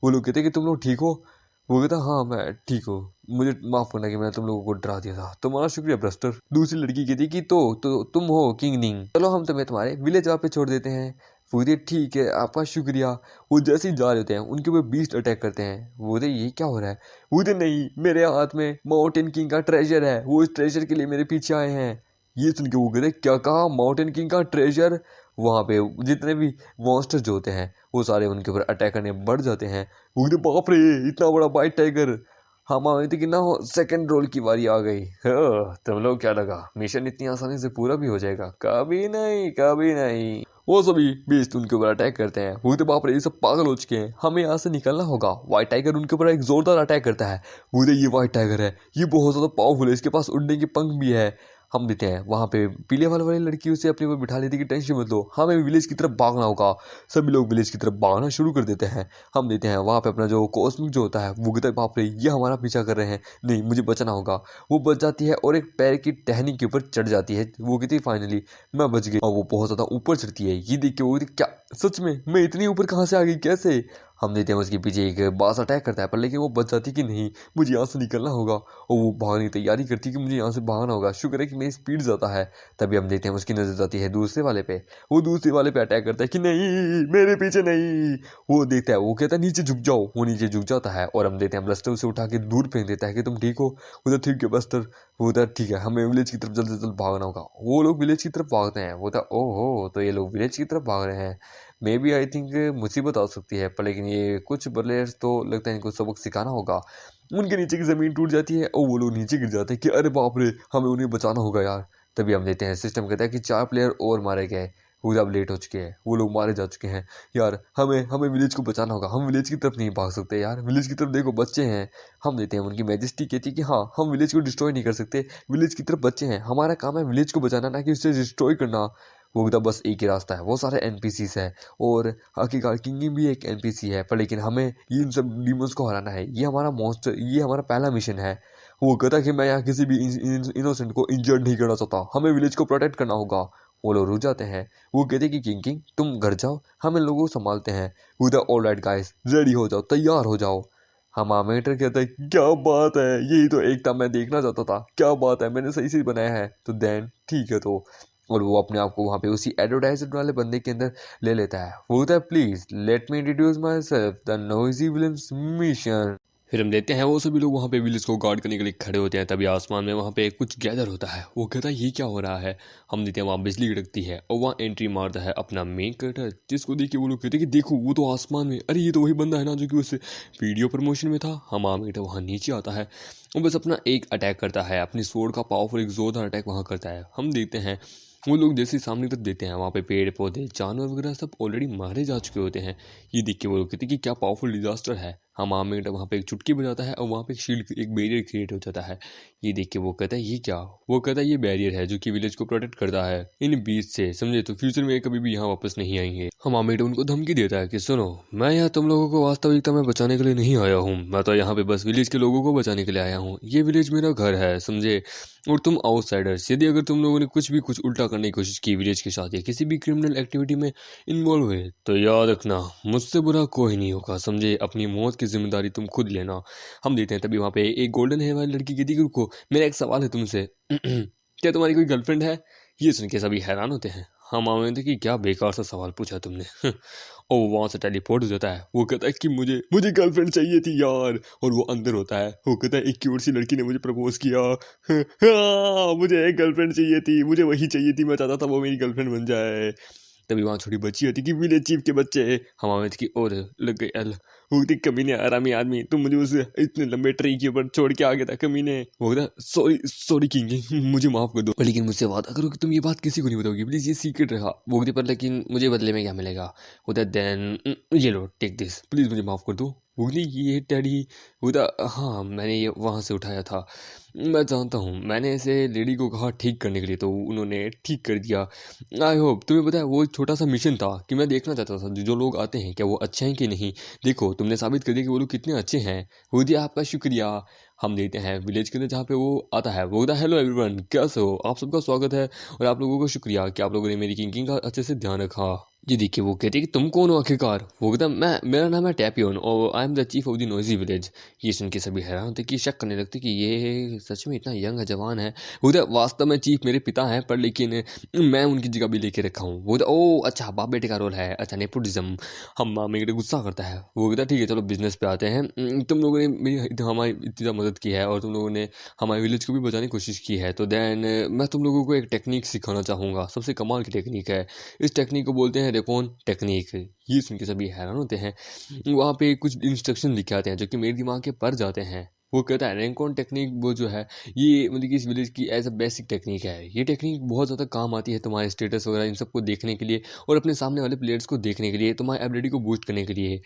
Speaker 1: वो लोग कहते कि तुम लोग ठीक हो। वो कहता हाँ मैं ठीक हूँ, मुझे माफ करना कि मैंने तुम लोगों को डरा दिया था, तुम्हारा शुक्रिया ब्रस्टर। दूसरी लड़की कहती कि तो तुम हो किंग निंग, चलो हम तुम्हें तुम्हारे विलेज पे छोड़ देते हैं। वो कहती ठीक है आपका शुक्रिया। वो जैसे ही जा रहे होते हैं उनके ऊपर बीस्ट अटैक करते हैं। वो कहते ये क्या हो रहा है। वो कहते नहीं, मेरे हाथ में माउंटेन किंग का ट्रेजर है, वो इस ट्रेजर के लिए मेरे पीछे आए हैं। ये सुन के वो कहते क्या कहा, माउंटेन किंग का ट्रेजर। वहां पे जितने भी मॉन्स्टर जो होते हैं वो सारे उनके ऊपर अटैक करने बढ़ जाते हैं। वो कहते बाप रे इतना बड़ा वाइट टाइगर। हम आए थे कि ना सेकंड रोल की बारी आ गई। तुम लोग क्या लगा मिशन इतनी आसानी से पूरा भी हो जाएगा, कभी नहीं कभी नहीं। वो सभी बीस्ट उनके ऊपर अटैक करते हैं। वो तो बाप रे ये सब पागल हो चुके हैं, हमें यहाँ से निकलना होगा। व्हाइट टाइगर उनके ऊपर एक जोरदार अटैक करता है। वो ये व्हाइट टाइगर है, ये बहुत ज्यादा पावरफुल है, इसके पास उड़ने के पंख भी है। हम देते हैं वहां पे पीले वाली लड़की उसे अपने ऊपर बिठा लेती कि टेंशन मत लो, हमें विलेज की तरफ भागना होगा। सभी लोग विलेज की तरफ भागना शुरू कर देते हैं। हम देते हैं वहां पे अपना जो कॉस्मिक जो होता है वो कहता है बाप रे ये हमारा पीछा कर रहे हैं, नहीं मुझे बचना होगा। वो बच जाती है और एक पैर की टहनी के ऊपर चढ़ जाती है। वो कहती है फाइनली मैं बच गई। और वो बहुत ज्यादा ऊपर चढ़ती है। ये देख के वो क्या सच में मैं इतनी ऊपर कहाँ से आ गई कैसे। हम देते हैं उसके पीछे एक बास अटैक करता है, पर लेकिन वो बच जाती कि नहीं मुझे यहाँ से निकलना होगा। और वो भागने की तैयारी करती कि मुझे यहाँ से भागना होगा, शुक्र है कि मेरी स्पीड ज़्यादा है। तभी हम देखते हैं उसकी नजर जाती है दूसरे वाले पे। वो दूसरे वाले पे अटैक करता है कि नहीं मेरे पीछे नहीं। वो देखता है, वो कहता है नीचे झुक जाओ। वो नीचे झुक जाता है और हम देते हैं ब्लस्टर उसे उठा के दूर फेंक देता है कि तुम ठीक हो। उधर ठीक है ब्लस्टर। वो उधर ठीक है, हमें विलेज की तरफ जल्द से जल्द भागना होगा। वो लोग विलेज की तरफ भागते हैं। वो था ओहो तो ये लोग विलेज की तरफ भाग रहे हैं। मे बी आई थिंक मुसीबत आ सकती है, पर लेकिन ये कुछ प्लेयर्स तो लगता है इनको सबक सिखाना होगा। उनके नीचे की ज़मीन टूट जाती है और वो लोग नीचे गिर जाते हैं कि अरे बाप रे हमें उन्हें बचाना होगा यार। तभी हम देते हैं सिस्टम कहता है कि 4 प्लेयर और मारे गए। वो अब लेट हो चुके हैं, वो लोग मारे जा चुके हैं। यार हमें हमें विलेज को बचाना होगा, हम विलेज की तरफ नहीं भाग सकते यार, विलेज की तरफ देखो बच्चे हैं। हम देते हैं उनकी मैजेस्टी कहती है कि हाँ हम विलेज को डिस्ट्रॉय नहीं कर सकते, विलेज की तरफ बच्चे हैं, हमारा काम है विलेज को बचाना ना कि उसे डिस्ट्रॉय करना। वो तो बस एक ही रास्ता है, वो सारे एनपीसीस है और आखिरकार किंग भी एक एनपीसी है, पर लेकिन हमें इन सब डीमंस को हराना है, ये हमारा मॉन्स्टर, ये हमारा पहला मिशन है। वो कहता है कि मैं यहाँ किसी भी इनोसेंट को इंजर्ड नहीं करना चाहता, हमें विलेज को प्रोटेक्ट करना होगा। वो लोग रुक जाते हैं। वो कहते हैं कि किंग तुम घर जाओ, हम इन लोगों को संभालते हैं। वो the all right guys ready हो जाओ, तैयार हो जाओ। हम आमेटर कहता है क्या बात है, यही तो एकता मैं देखना चाहता था, क्या बात है मैंने सही से बनाया है। तो देन ठीक है तो, और वो अपने आप को वहाँ पे उसी एडवर्टाइजमेंट वाले बंदे के अंदर ले लेता है। वो होता है please let me introduce myself the noisy villains mission. फिर हम देखते हैं वो सभी लोग वहाँ पे विलेज को गार्ड करने के लिए खड़े होते हैं। तभी आसमान में वहाँ पे कुछ गैदर होता है। वो कहता है ये क्या हो रहा है। हम देखते हैं वहाँ बिजली कड़कती है और वहाँ एंट्री मारता है अपना मेन कैरेक्टर, जिसको देख के वो लोग कहते हैं कि देखो वो तो आसमान में, अरे ये तो वही बंदा है ना जो कि उस वीडियो प्रमोशन में था। हम आमेटर वहाँ नीचे आता है और बस अपना एक अटैक करता है, अपनी स्वॉर्ड का पावरफुल एक जोरदार अटैक वहाँ करता है। हम देखते हैं वो लोग जैसे सामने तक देते हैं वहाँ पे पेड़ पौधे जानवर वगैरह सब ऑलरेडी मारे जा चुके होते हैं। ये देख के वो लोग कहते हैं कि क्या पावरफुल डिजास्टर है। हम आमेट वहाँ पे एक चुटकी बजाता है और वहाँ पे एक शील्ड एक बैरियर क्रिएट हो जाता है। ये देख के वो कहता है ये क्या। वो कहता है ये बैरियर है जो कि विलेज को प्रोटेक्ट करता है इन बीच से, समझे, तो फ्यूचर में कभी भी यहाँ वापस नहीं आएंगे। हम आमेट उनको धमकी देता है कि सुनो मैं यहाँ तुम लोगों को वास्तविकता में बचाने के लिए नहीं आया हूँ, मैं तो यहाँ पे बस विलेज के लोगों को बचाने के लिए आया हूँ। ये विलेज मेरा घर है समझे, और तुम आउटसाइडर्स, यदि अगर तुम लोगों ने कुछ उल्टा करने की कोशिश की विलेज के साथ या किसी भी क्रिमिनल एक्टिविटी में इन्वॉल्व हुए तो याद रखना मुझसे बुरा कोई नहीं होगा समझे, अपनी मौत की जिम्मेदारी तुम खुद लेना। हम देते हैं तभी वहाँ पे एक गोल्डन हेयर वाली लड़की कहती है रुको मेरा एक सवाल है तुमसे क्या तुम्हारी कोई गर्लफ्रेंड है। ये सुन के सभी हैरान होते हैं। हम आते कि क्या बेकार सा सवाल पूछा तुमने और वो वहाँ से टेलीपोर्ट हो जाता है। वो कहता है कि मुझे मुझे गर्लफ्रेंड चाहिए थी यार, और वो अंदर होता है। वो कहता है एक क्यूट सी लड़की ने मुझे प्रपोज किया हाँ मुझे एक गर्लफ्रेंड चाहिए थी, मुझे वही चाहिए थी, मैं चाहता था वो मेरी गर्लफ्रेंड बन जाए। तभी वहाँ छोटी बच्ची होती कि विलेज चीफ के बच्चे हमारे की और लग गई एल। वो कहती कमीने आरामी आदमी तुम मुझे उस इतने लंबे ट्री के ऊपर छोड़ के आ गया था कमीने। वो कहता सॉरी सॉरी किंग मुझे माफ कर दो, लेकिन मुझसे वादा करो कि तुम ये बात किसी को नहीं बताओगी प्लीज, ये सीक्रेट रहा। वो कहती पर लेकिन मुझे बदले में क्या मिलेगा। होता देन ये लो टेक दिस, प्लीज मुझे माफ कर दो। वो बोली ये टेडी, वो बोला हाँ मैंने ये वहाँ से उठाया था, मैं जानता हूँ, मैंने ऐसे लेडी को कहा ठीक करने के लिए तो उन्होंने ठीक कर दिया। आई होप तुम्हें पता है वो एक छोटा सा मिशन था कि मैं देखना चाहता था जो लोग आते हैं क्या वो अच्छे हैं कि नहीं। देखो तुमने साबित कर दिया कि वो लोग कितने अच्छे हैं। वो दिया आपका शुक्रिया। हम देते हैं विलेज के अंदर जहाँ पे वो आता है, वो बोलता है हेलो एवरीवन कैसे हो, आप सबका स्वागत है और आप लोगों को शुक्रिया कि आप लोगों ने मेरी किंग का अच्छे से ध्यान रखा। जी देखिए वो कहते कि तुम कौन हो आखिरकार। वो कहता मैं, मेरा नाम है टैपियन और आई am the chief of the noisy village. ये सुन के सभी हैरान होते कि शक करने लगते कि ये सच में इतना यंग है, जवान है। वो कहता वास्तव में चीफ मेरे पिता हैं पर लेकिन मैं उनकी जगह भी लेके रखा हूँ। वो कहता ओ अच्छा बाप बेटे का रोल है, अच्छा नेपोटिज्म। हम मामे के लिए गुस्सा करता है। वो कहता ठीक है चलो बिजनेस पे आते हैं। तुम लोगों ने हमारी इतनी मदद की है और तुम लोगों ने हमारे विलेज को भी बचाने की कोशिश की है, तो देन मैं तुम लोगों को एक टेक्निक सिखाना चाहूँगा, सबसे कमाल की टेक्निक है। इस टेक्निक को बोलते हैं रेकॉन टेक्निक। ये सुन के सभी हैरान होते हैं। वहाँ पे कुछ इंस्ट्रक्शन लिखे आते हैं जो कि मेरे दिमाग के पर जाते हैं। वो कहता है रेकॉन टेक्निक वो जो है ये मतलब कि इस विलेज की एज अ बेसिक टेक्निक है। ये टेक्निक बहुत ज़्यादा काम आती है तुम्हारे स्टेटस वगैरह इन सबको देखने के लिए और अपने सामने वाले प्लेयर्स को देखने के लिए, तुम्हारी एबिलिटी को बूस्ट करने के लिए।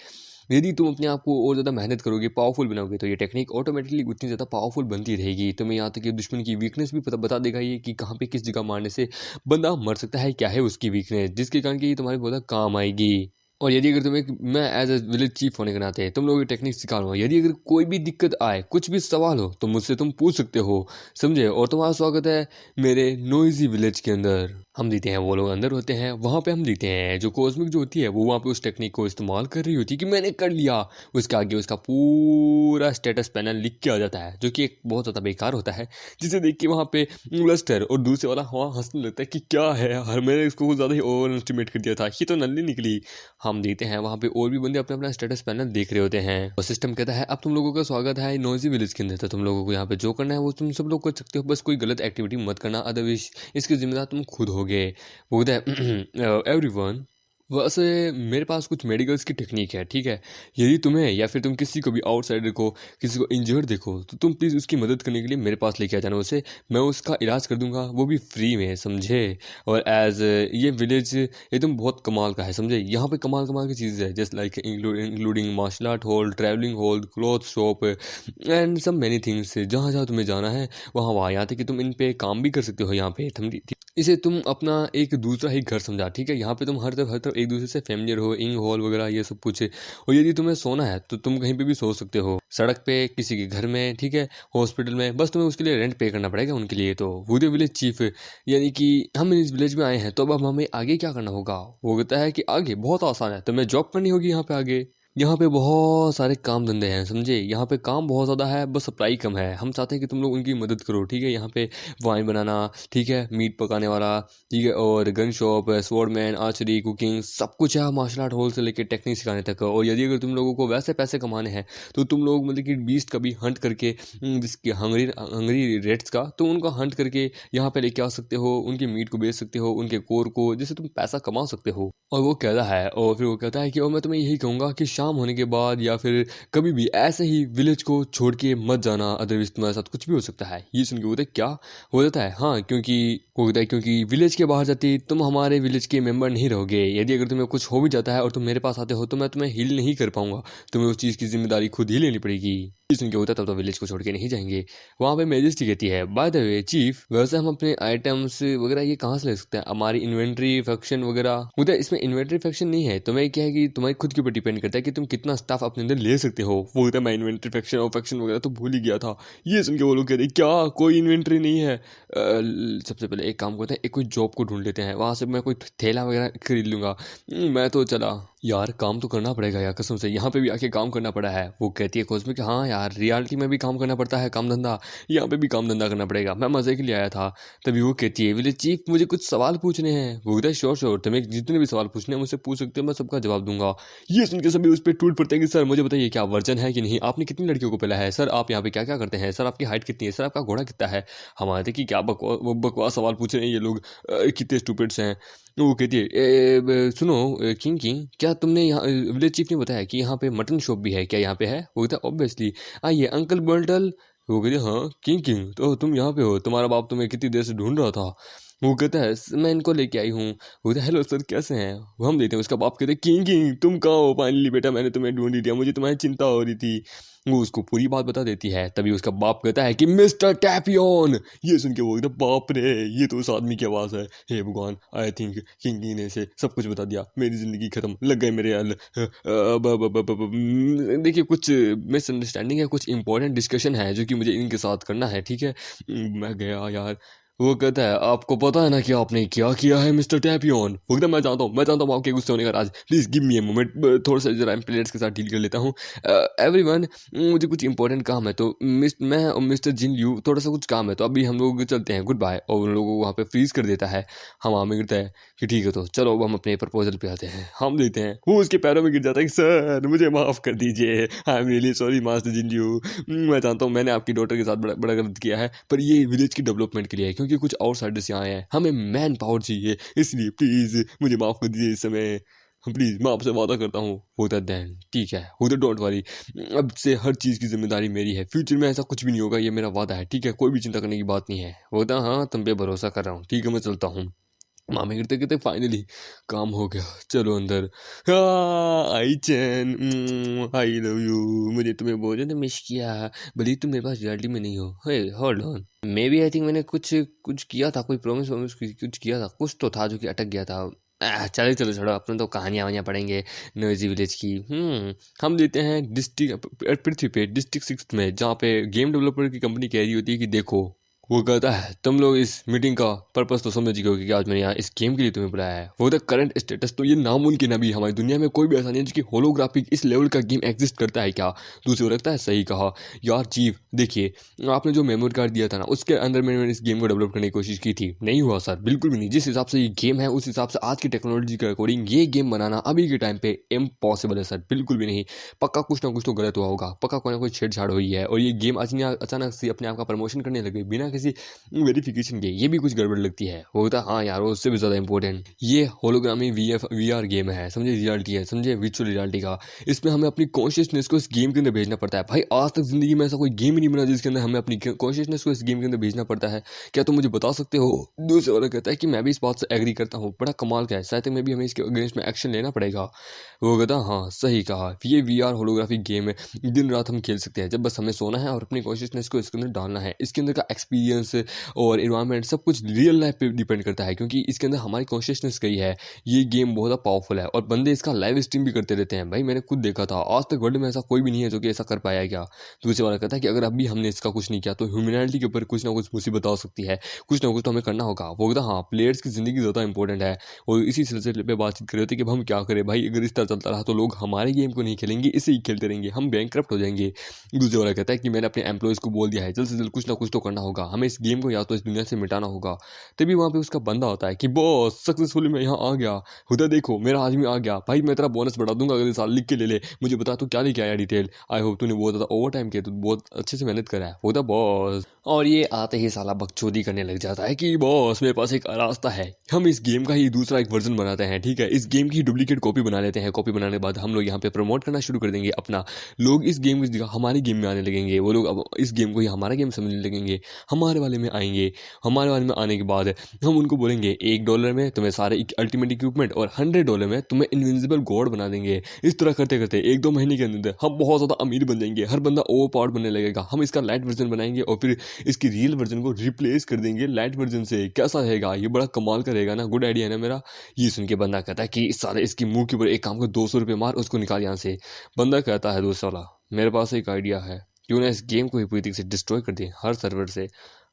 Speaker 1: यदि तुम अपने आप को और ज़्यादा मेहनत करोगे, पावरफुल बनाओगे, तो ये टेक्निक ऑटोमेटिकली उतनी ज़्यादा पावरफुल बनती रहेगी। तुम्हें यहाँ तक कि दुश्मन की वीकनेस भी पता बता देगा ये कि कहाँ पे किस जगह मारने से बंदा मर सकता है, क्या है उसकी वीकनेस, जिसके कारण कि ये तुम्हारी बहुत ज़्यादा काम आएगी। और यदि अगर तुम्हें मैं एज ए विलेज चीफ होने के नाते तुम लोगों की टेक्निक सिखा रहा हूँ, यदि अगर कोई भी दिक्कत आए, कुछ भी सवाल हो तो मुझसे तुम पूछ सकते हो, समझे। और तुम्हारा स्वागत है मेरे नोइजी विलेज के अंदर। हम देते हैं वो लोग अंदर होते हैं, वहाँ पे हम देते हैं जो कॉस्मिक जो होती है वो वहाँ पे उस टेक्निक को इस्तेमाल कर रही होती है कि मैंने कर लिया। उसके आगे उसका पूरा स्टेटस पैनल लिख के आ जाता है जो कि एक बहुत ज़्यादा बेकार होता है, जिसे देख के वहाँ पे लस्टर और दूसरे वाला वहाँ हंसने लगता है कि क्या है हर मैंने इसको कुछ ज़्यादा ही ओवर एस्टिमेट कर दिया था, ये तो नल्ली निकली। हम देते हैं वहाँ पे और भी बंदे अपना अपना स्टेटस पैनल देख रहे होते हैं और सिस्टम कहता है अब तुम लोगों का स्वागत है नोइजी विलेज के अंदर, तो तुम लोगों को यहाँ पे जो करना है वो तुम सब लोग कर सकते हो, बस कोई गलत एक्टिविटी मत करना, अदरवाइज इसके जिम्मेदार तुम खुद होगे। वो कहता है एवरीवन वैसे मेरे पास कुछ मेडिकल्स की टेक्निक है, ठीक है। यदि तुम्हें या फिर तुम किसी को भी आउटसाइडर को किसी को इंजर्ड देखो तो तुम प्लीज़ उसकी मदद करने के लिए मेरे पास लेके आ जाना उसे, मैं उसका इलाज कर दूंगा, वो भी फ्री में, समझे। और एज ये विलेज एकदम बहुत कमाल का है, समझे। यहाँ पे कमाल कमाल की चीज़ है just like including martial art hall, travelling hall, cloth shop and सब मैनी थिंग्स। जहाँ जहाँ तुम्हें जाना है वहाँ वहाँ, यहाँ तक कि तुम इन पे काम भी कर सकते हो। यहाँ पे इसे तुम अपना एक दूसरा ही घर समझा, ठीक है। यहाँ पे तुम हर तरफ एक दूसरे से फैमिलियर हो, इंग हॉल वगैरह ये सब कुछ। और यदि तुम्हें सोना है तो तुम कहीं पे भी सो सकते हो, सड़क पे, किसी के घर में, ठीक है, हॉस्पिटल में, बस तुम्हें उसके लिए रेंट पे करना पड़ेगा उनके लिए। तो वो द विलेज चीफ यानी कि हम इस विलेज में आए हैं तो अब हमें आगे क्या करना होगा। वो कहता है कि आगे बहुत आसान है, तुम्हें जॉब करनी होगी यहाँ पे आगे। यहाँ पे बहुत सारे काम धंधे हैं, समझे। यहाँ पे काम बहुत ज़्यादा है, बस सप्लाई कम है। हम चाहते हैं कि तुम लोग उनकी मदद करो, ठीक है। यहाँ पे वाइन बनाना, ठीक है, मीट पकाने वाला, ठीक है, और gun shop, swordsman, archery, cooking, सब कुछ है मार्शल आर्ट हॉल से लेकर टेक्निक सिखाने तक। और यदि अगर तुम लोगों को वैसे पैसे कमाने हैं तो तुम लोग मतलब कि बीस्ट का भी हंट करके जिसके हंगरी हंगरी रेट्स का, तो उनका हंट करके यहाँ पे लेके आ सकते हो, उनके मीट को बेच सकते हो, उनके कोर को, जिससे तुम पैसा कमा सकते हो। और वो कहता है, और फिर वो कहता है कि और मैं तुम्हें यही कहूँगा कि शाम होने के बाद या फिर कभी भी ऐसे ही विलेज को छोड़ के मत जाना, अदरवाइज तुम्हारे साथ कुछ भी हो सकता है। ये सुन के बोलते क्या हो जाता है, हाँ क्योंकि वो कहता है क्योंकि विलेज के बाहर जाते तुम हमारे विलेज के मेंबर नहीं रहोगे। यदि अगर तुम्हें कुछ हो भी जाता है और तुम मेरे पास आते हो तो मैं तुम्हें हील नहीं कर पाऊंगा, तुम्हें उस चीज़ की जिम्मेदारी खुद ही लेनी पड़ेगी। ये सुन के होता तब तो विलेज को छोड़ के नहीं जाएंगे। वहाँ पे मेजेस्टी कहती है बाय द वे चीफ, वैसे हम अपने आइटम्स वगैरह ये कहाँ से ले सकते हैं, हमारी इन्वेंट्री फैक्शन वगैरह। उधर इसमें इन्वेंट्री फैक्शन नहीं है, तुम्हें क्या है कि तुम्हारी खुद के ऊपर डिपेंड करता है कि तुम कितना स्टाफ अपने अंदर ले सकते हो। वो कहता है मैं इन्वेंट्री फैक्शन और फैक्शन वगैरह तो भूल ही गया था। ये सुन के वो लोग कहते हैं क्या कोई इन्वेंट्री नहीं है। सबसे पहले एक काम करते हैं, एक कोई जॉब को ढूंढ लेते हैं, वहाँ से मैं कोई थैला वगैरह खरीद लूँगा। मैं तो चला यार, काम तो करना पड़ेगा यार, कसम से यहाँ पे भी आके काम करना पड़ा है। वो कहती है कॉस्मिक हाँ यार रियलिटी में भी काम करना पड़ता है, काम धंधा, यहाँ पे भी काम धंधा करना पड़ेगा, मैं मजे के लिए आया था। तभी वो कहती है विलेज चीफ मुझे कुछ सवाल पूछने हैं। वो कहता है श्योर श्योर, तुम्हें जितने भी सवाल पूछने हैं मुझसे पूछ सकते हो, मैं सबका जवाब दूंगा। ये सुन के सभी उस पर टूट पड़ते हैं कि सर मुझे बताइए क्या वर्जन है कि नहीं, आपने कितनी लड़कियों को पहला है सर, आप यहाँ पे क्या क्या करते हैं सर, आपकी हाइट कितनी है सर, आपका घोड़ा कितना है। हमारे थे कि क्या बकवास सवाल पूछ रहे हैं ये लोग, कितने स्टूपिड्स हैं। वो कहती है सुनो किंग किंग, क्या तुमने यहाँ विलेज चीफ ने बताया कि यहाँ पे मटन शॉप भी है क्या, यहाँ पे है। वो कहता है ऑब्वियसली, आइए अंकल बर्टल। वो कहते हाँ किंग किंग, तो तुम यहाँ पे हो, तुम्हारा बाप तुम्हें कितनी देर से ढूंढ रहा था। वो कहता है मैं इनको लेके आई हूँ। वो कहता है हेलो सर कैसे हैं। वो हम देते हैं। उसका बाप कहते हैं किंग किंग तुम कहाँ हो, फाइनली बेटा मैंने तुम्हें ढूंढ ही लिया, मुझे तुम्हारी चिंता हो रही थी। वो उसको पूरी बात बता देती है। तभी उसका बाप कहता है कि मिस्टर टैपियन। ये सुन के वो कहता बाप रे ये तो उस आदमी की आवाज़ है। हे भगवान आई थिंक किंग किंग ने इसे सब कुछ बता दिया, मेरी ज़िंदगी ख़त्म, लग गए मेरे हल। देखिए कुछ मिसअंडरस्टैंडिंग है, कुछ इंपॉर्टेंट डिस्कशन है जो कि मुझे इनके साथ करना है, ठीक है। मैं गया यार। वो कहता है आपको पता है ना कि आपने क्या किया है मिस्टर टैपियन। वो कहता है मैं जानता हूँ आपके गुस्से होने का राज, please give me a moment, थोड़ा सा जरा प्लेयर्स के साथ डील कर लेता हूँ। एवरीवन मुझे कुछ इंपॉर्टेंट काम है, तो मैं और मिस्टर जिन यू थोड़ा सा कुछ काम है, तो अभी हम लोग चलते हैं, गुड बाय। और उन लोगों को वहाँ पे फ्रीज कर देता है। हम वहाँ में गिरता है कि ठीक है तो चलो अब हम अपने प्रपोजल पे आते हैं, हम देते हैं। वो उसके पैरों में गिर जाता है कि सर मुझे माफ़ कर दीजिए, I am really sorry master Jin you. मैं जानता हूँ मैंने आपकी डॉटर के साथ बड़ा बड़ा गलत किया है, पर ये विलेज की डेवलपमेंट के लिए है, क्योंकि कुछ आउटसाइडर्स यहाँ आए हैं, हमें मैन पावर चाहिए, इसलिए प्लीज़ मुझे माफ़ कर दीजिए इस समय, प्लीज़ मैं आपसे वादा करता हूँ। होता देन ठीक है, होता डोंट वरी, अब से हर चीज़ की जिम्मेदारी मेरी है, फ्यूचर में ऐसा कुछ भी नहीं होगा, ये मेरा वादा है, ठीक है, कोई भी चिंता करने की बात नहीं है। होता हाँ तुम पे भरोसा कर रहा हूँ, ठीक है मैं चलता हूँ। मामे करते कहते फाइनली काम हो गया, चलो अंदर। आई चैन आई लव यू, मुझे तुम्हें बहुत ज़्यादा मिस किया, भले ही तुम मेरे पास रियलिटी में नहीं हो। Hey hold on, maybe B I थिंक मैंने कुछ कुछ किया था, कोई प्रॉमिस वॉमिस कुछ किया था, कुछ तो था जो कि अटक गया था। चलो चलो छोड़ो, अपने तो कहानियाँ वहानियाँ पढ़ेंगे नोइजी विलेज की। हम लेते हैं डिस्ट्रिक्ट पृथ्वी पे डिस्ट्रिक्ट 6 में, जहाँ पे गेम डेवलपर की कंपनी कह रही होती है कि देखो, वो कहता है तुम लोग इस मीटिंग का पर्पस तो समझ गए हो कि आज मैंने यहाँ इस गेम के लिए तुम्हें बुलाया है। वो द करंट स्टेटस, तो ये नामुमकिन है अभी हमारी दुनिया में कोई भी ऐसा नहीं है कि होलोग्राफिक इस लेवल का गेम एग्जिस्ट करता है क्या। दूसरी ओर लगता है सही कहा यार चीफ, देखिए आपने जो मेमोरी कार्ड दिया था ना उसके अंदर मैंने इस गेम को डेवलप करने की कोशिश की थी, नहीं हुआ सर, बिल्कुल भी नहीं। जिस हिसाब से ये गेम है उस हिसाब से आज की टेक्नोलॉजी के अकॉर्डिंग ये गेम बनाना अभी के टाइम पे इम्पॉसिबल है सर, बिल्कुल भी नहीं। पक्का कुछ ना कुछ तो गलत हुआ होगा, पक्का कोई ना कोई छेड़छाड़ हुई है, और ये गेम अचानक से अपने आप का प्रमोशन करने लगे बिना किसी वेरिफिकेशन के, ये भी कुछ गड़बड़ लगती है। वो होता हाँ यार वो उससे भी ज़्यादा इंपॉर्टेंट, ये होलोग्रामी VR गेम है, समझे, रियलिटी है, समझे, वर्चुअल रियलिटी का। इसमें हमें अपनी कॉन्शियसनेस को इस गेम के अंदर भेजना पड़ता है। भाई आज तक जिंदगी में ऐसा कोई गेम ही नहीं बना जिसके अंदर हमें अपनी कॉन्शियसनेस को इस गेम के अंदर भेजना पड़ता है, क्या तुम मुझे बता सकते हो। दूसरे वाला कहता है कि मैं भी इस बात से एग्री करता हूँ, बड़ा कमाल का है, शायद में भी हमें इसके अगेंस्ट में एक्शन लेना पड़ेगा। वो कहता हाँ सही कहा, ये VR होलोग्राफिक गेम है, दिन रात हम खेल सकते हैं, जब बस हमें सोना है और अपनी कॉन्शियसनेस को इसके अंदर डालना है। इसके अंदर का एक्सपीरियंस और इन्वायरमेंट सब कुछ रियल लाइफ पे डिपेंड करता है, क्योंकि इसके अंदर हमारी कॉन्शियसनेस गई है। ये गेम बहुत ज़्यादा पावरफुल है और बंदे इसका लाइव स्ट्रीम भी करते रहते हैं। भाई मैंने खुद देखा था, आज तक वर्ल्ड में ऐसा कोई भी नहीं है जो कि ऐसा कर पाया क्या। दूसरे वाला कहता है कि अगर अभी हमने इसका कुछ नहीं किया तो ह्यूमैनिटी के ऊपर कुछ ना कुछ मुसीबत आ सकती है, कुछ ना कुछ तो हमें करना होगा। वो कहता हाँ प्लेयर्स की ज़िंदगी ज़्यादा इंपॉर्टेंट है, और इसी सिलसिले पे बातचीत कर रहे थे कि अब हम क्या करें भाई, अगर इस तरह चलता रहा तो लोग हमारे गेम को नहीं खेलेंगे, इसे ही खेलते रहेंगे, हम बैंकक्रप्ट हो जाएंगे। दूसरे वाला कहता है कि मैंने अपने एम्प्लॉयज़ को बोल दिया है जल्द से जल्द कुछ ना कुछ तो करना होगा, हमें इस गेम को या तो इस दुनिया से मिटाना होगा। तभी वहाँ पे उसका बंदा होता है कि बॉस सक्सेसफुली मैं यहाँ आ गया, हुदा देखो मेरा आदमी आ गया, भाई मैं तेरा बोनस बढ़ा दूंगा अगले साल, लिख के ले ले, मुझे बता तू क्या लेके आया डिटेल, आई होप तूने बहुत ज़्यादा ओवर टाइम किया, तू बहुत अच्छे से मेहनत करा है, होता बॉस। और ये आते ही साला बकचोदी करने लग जाता है कि बॉस मेरे पास एक रास्ता है, हम इस गेम का ही दूसरा एक वर्जन बनाते हैं, ठीक है, इस गेम की डुप्लीकेट कॉपी बना लेते हैं, कॉपी बनाने के बाद हम लोग यहाँ पे प्रमोट करना शुरू कर देंगे अपना, लोग इस गेम की जगह हमारी गेम में आने लगेंगे, वो लोग अब इस गेम को ही हमारा गेम समझने लगेंगे, हमारे वाले में आएंगे, हमारे वाले में आने के बाद हम उनको बोलेंगे $1 में तुम्हें सारे अल्टीमेट इक्विपमेंट और $100 में तुम्हें इनविजिबल गॉड बना देंगे। इस तरह करते करते 1-2 महीने के अंदर हम बहुत ज़्यादा अमीर बन जाएंगे, हर बंदा ओवर पावर्ड बनने लगेगा, हम इसका लाइट वर्जन बनाएंगे और फिर इसकी रियल वर्जन को रिप्लेस कर देंगे लाइट वर्जन से। कैसा रहेगा, ये बड़ा कमाल का रहेगा ना, गुड आइडिया है ना मेरा। ये सुन के बंदा कहता है कि साले इसकी मुंह के ऊपर एक काम कर, $200 मार, उसको निकाल यहाँ से। बंदा कहता है दूसरा वाला मेरे पास एक आइडिया है, क्यों ना इस गेम को ही पूरी तरीके से डिस्ट्रॉय कर दें हर सर्वर से।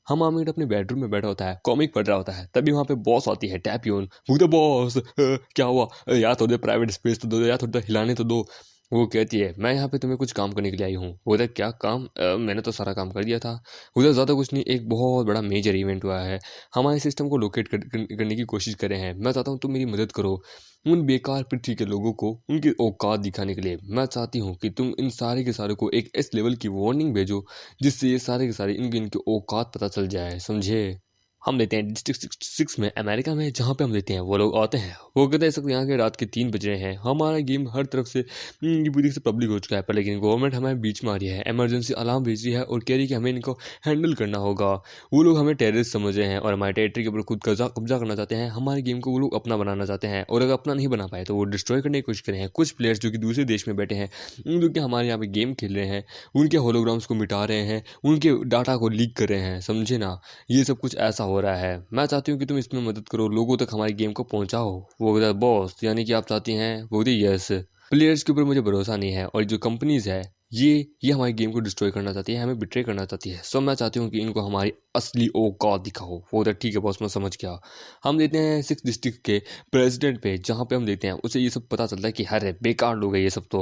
Speaker 1: हम आमिर अपने बेडरूम में बैठा होता है, कॉमिक पढ़ रहा होता है, तभी वहाँ पे बॉस आती है, टैपियोन। वो बॉस क्या हुआ, यार थोड़ी प्राइवेट स्पेस तो दो यार, थोड़ा हिलाने तो दो। वो कहती है मैं यहाँ पे तुम्हें कुछ काम करने के लिए आई हूँ। बोलता क्या काम, मैंने तो सारा काम कर दिया था। उधर ज़्यादा कुछ नहीं, एक बहुत बड़ा मेजर इवेंट हुआ है, हमारे सिस्टम को लोकेट करने की कोशिश कर रहे हैं, मैं चाहता हूँ तुम मेरी मदद करो उन बेकार पृथ्वी के लोगों को उनकी औकात दिखाने के लिए। मैं चाहती हूँ कि तुम इन सारे के सारे को एक इस लेवल की वार्निंग भेजो जिससे ये सारे के सारे इनकी इनकी औकात पता चल जाए, समझे। हम लेते हैं डिस्ट्रिक्ट 6 में अमेरिका में, जहाँ पे हम लेते हैं वो लोग आते हैं। वो कहते हैं इस वक्त यहाँ के रात के 3 बज रहे हैं, हमारा गेम हर तरफ से ये पूरी से पब्लिक हो चुका है, पर लेकिन गवर्नमेंट हमें बीच में आ रही है, इमरजेंसी अलार्म भेज रही है और कह रही है कि हमें इनको हैंडल करना होगा। वो लोग हमें टेररिस्ट समझ रहे हैं और हमारे टेरिटरी के ऊपर खुद कब्जा करना चाहते हैं। हमारे गेम को वो लोग अपना बनाना चाहते हैं और अगर अपना नहीं बना पाए तो वो डिस्ट्रॉय करने की कोशिश कर रहे हैं। कुछ प्लेयर्स जो कि दूसरे देश में बैठे हैं, जो कि हमारे यहाँ पे गेम खेल रहे हैं, उनके होलोग्राम्स को मिटा रहे हैं, उनके डाटा को लीक कर रहे हैं, समझे ना। ये सब कुछ ऐसा हो रहा है। मैं चाहती हूँ कि तुम इसमें मदद करो, लोगों तक हमारी गेम को पहुँचाओ। वो बोला बॉस यानी कि आप चाहती हैं। वो बोलती यस। प्लेयर्स के ऊपर मुझे भरोसा नहीं है और जो कंपनीज है ये हमारी गेम को डिस्ट्रॉय करना चाहती है, हमें बिट्रे करना चाहती है। सो मैं चाहती हूँ कि इनको हमारी असली औकात दिखाओ। वो तो ठीक है बॉस, मैं समझ गया। हम देते हैं 6 डिस्ट्रिक्ट के प्रेसिडेंट पे, जहाँ पे हम देते हैं उसे ये सब पता चलता है कि हर बेकार लोग है ये सब। तो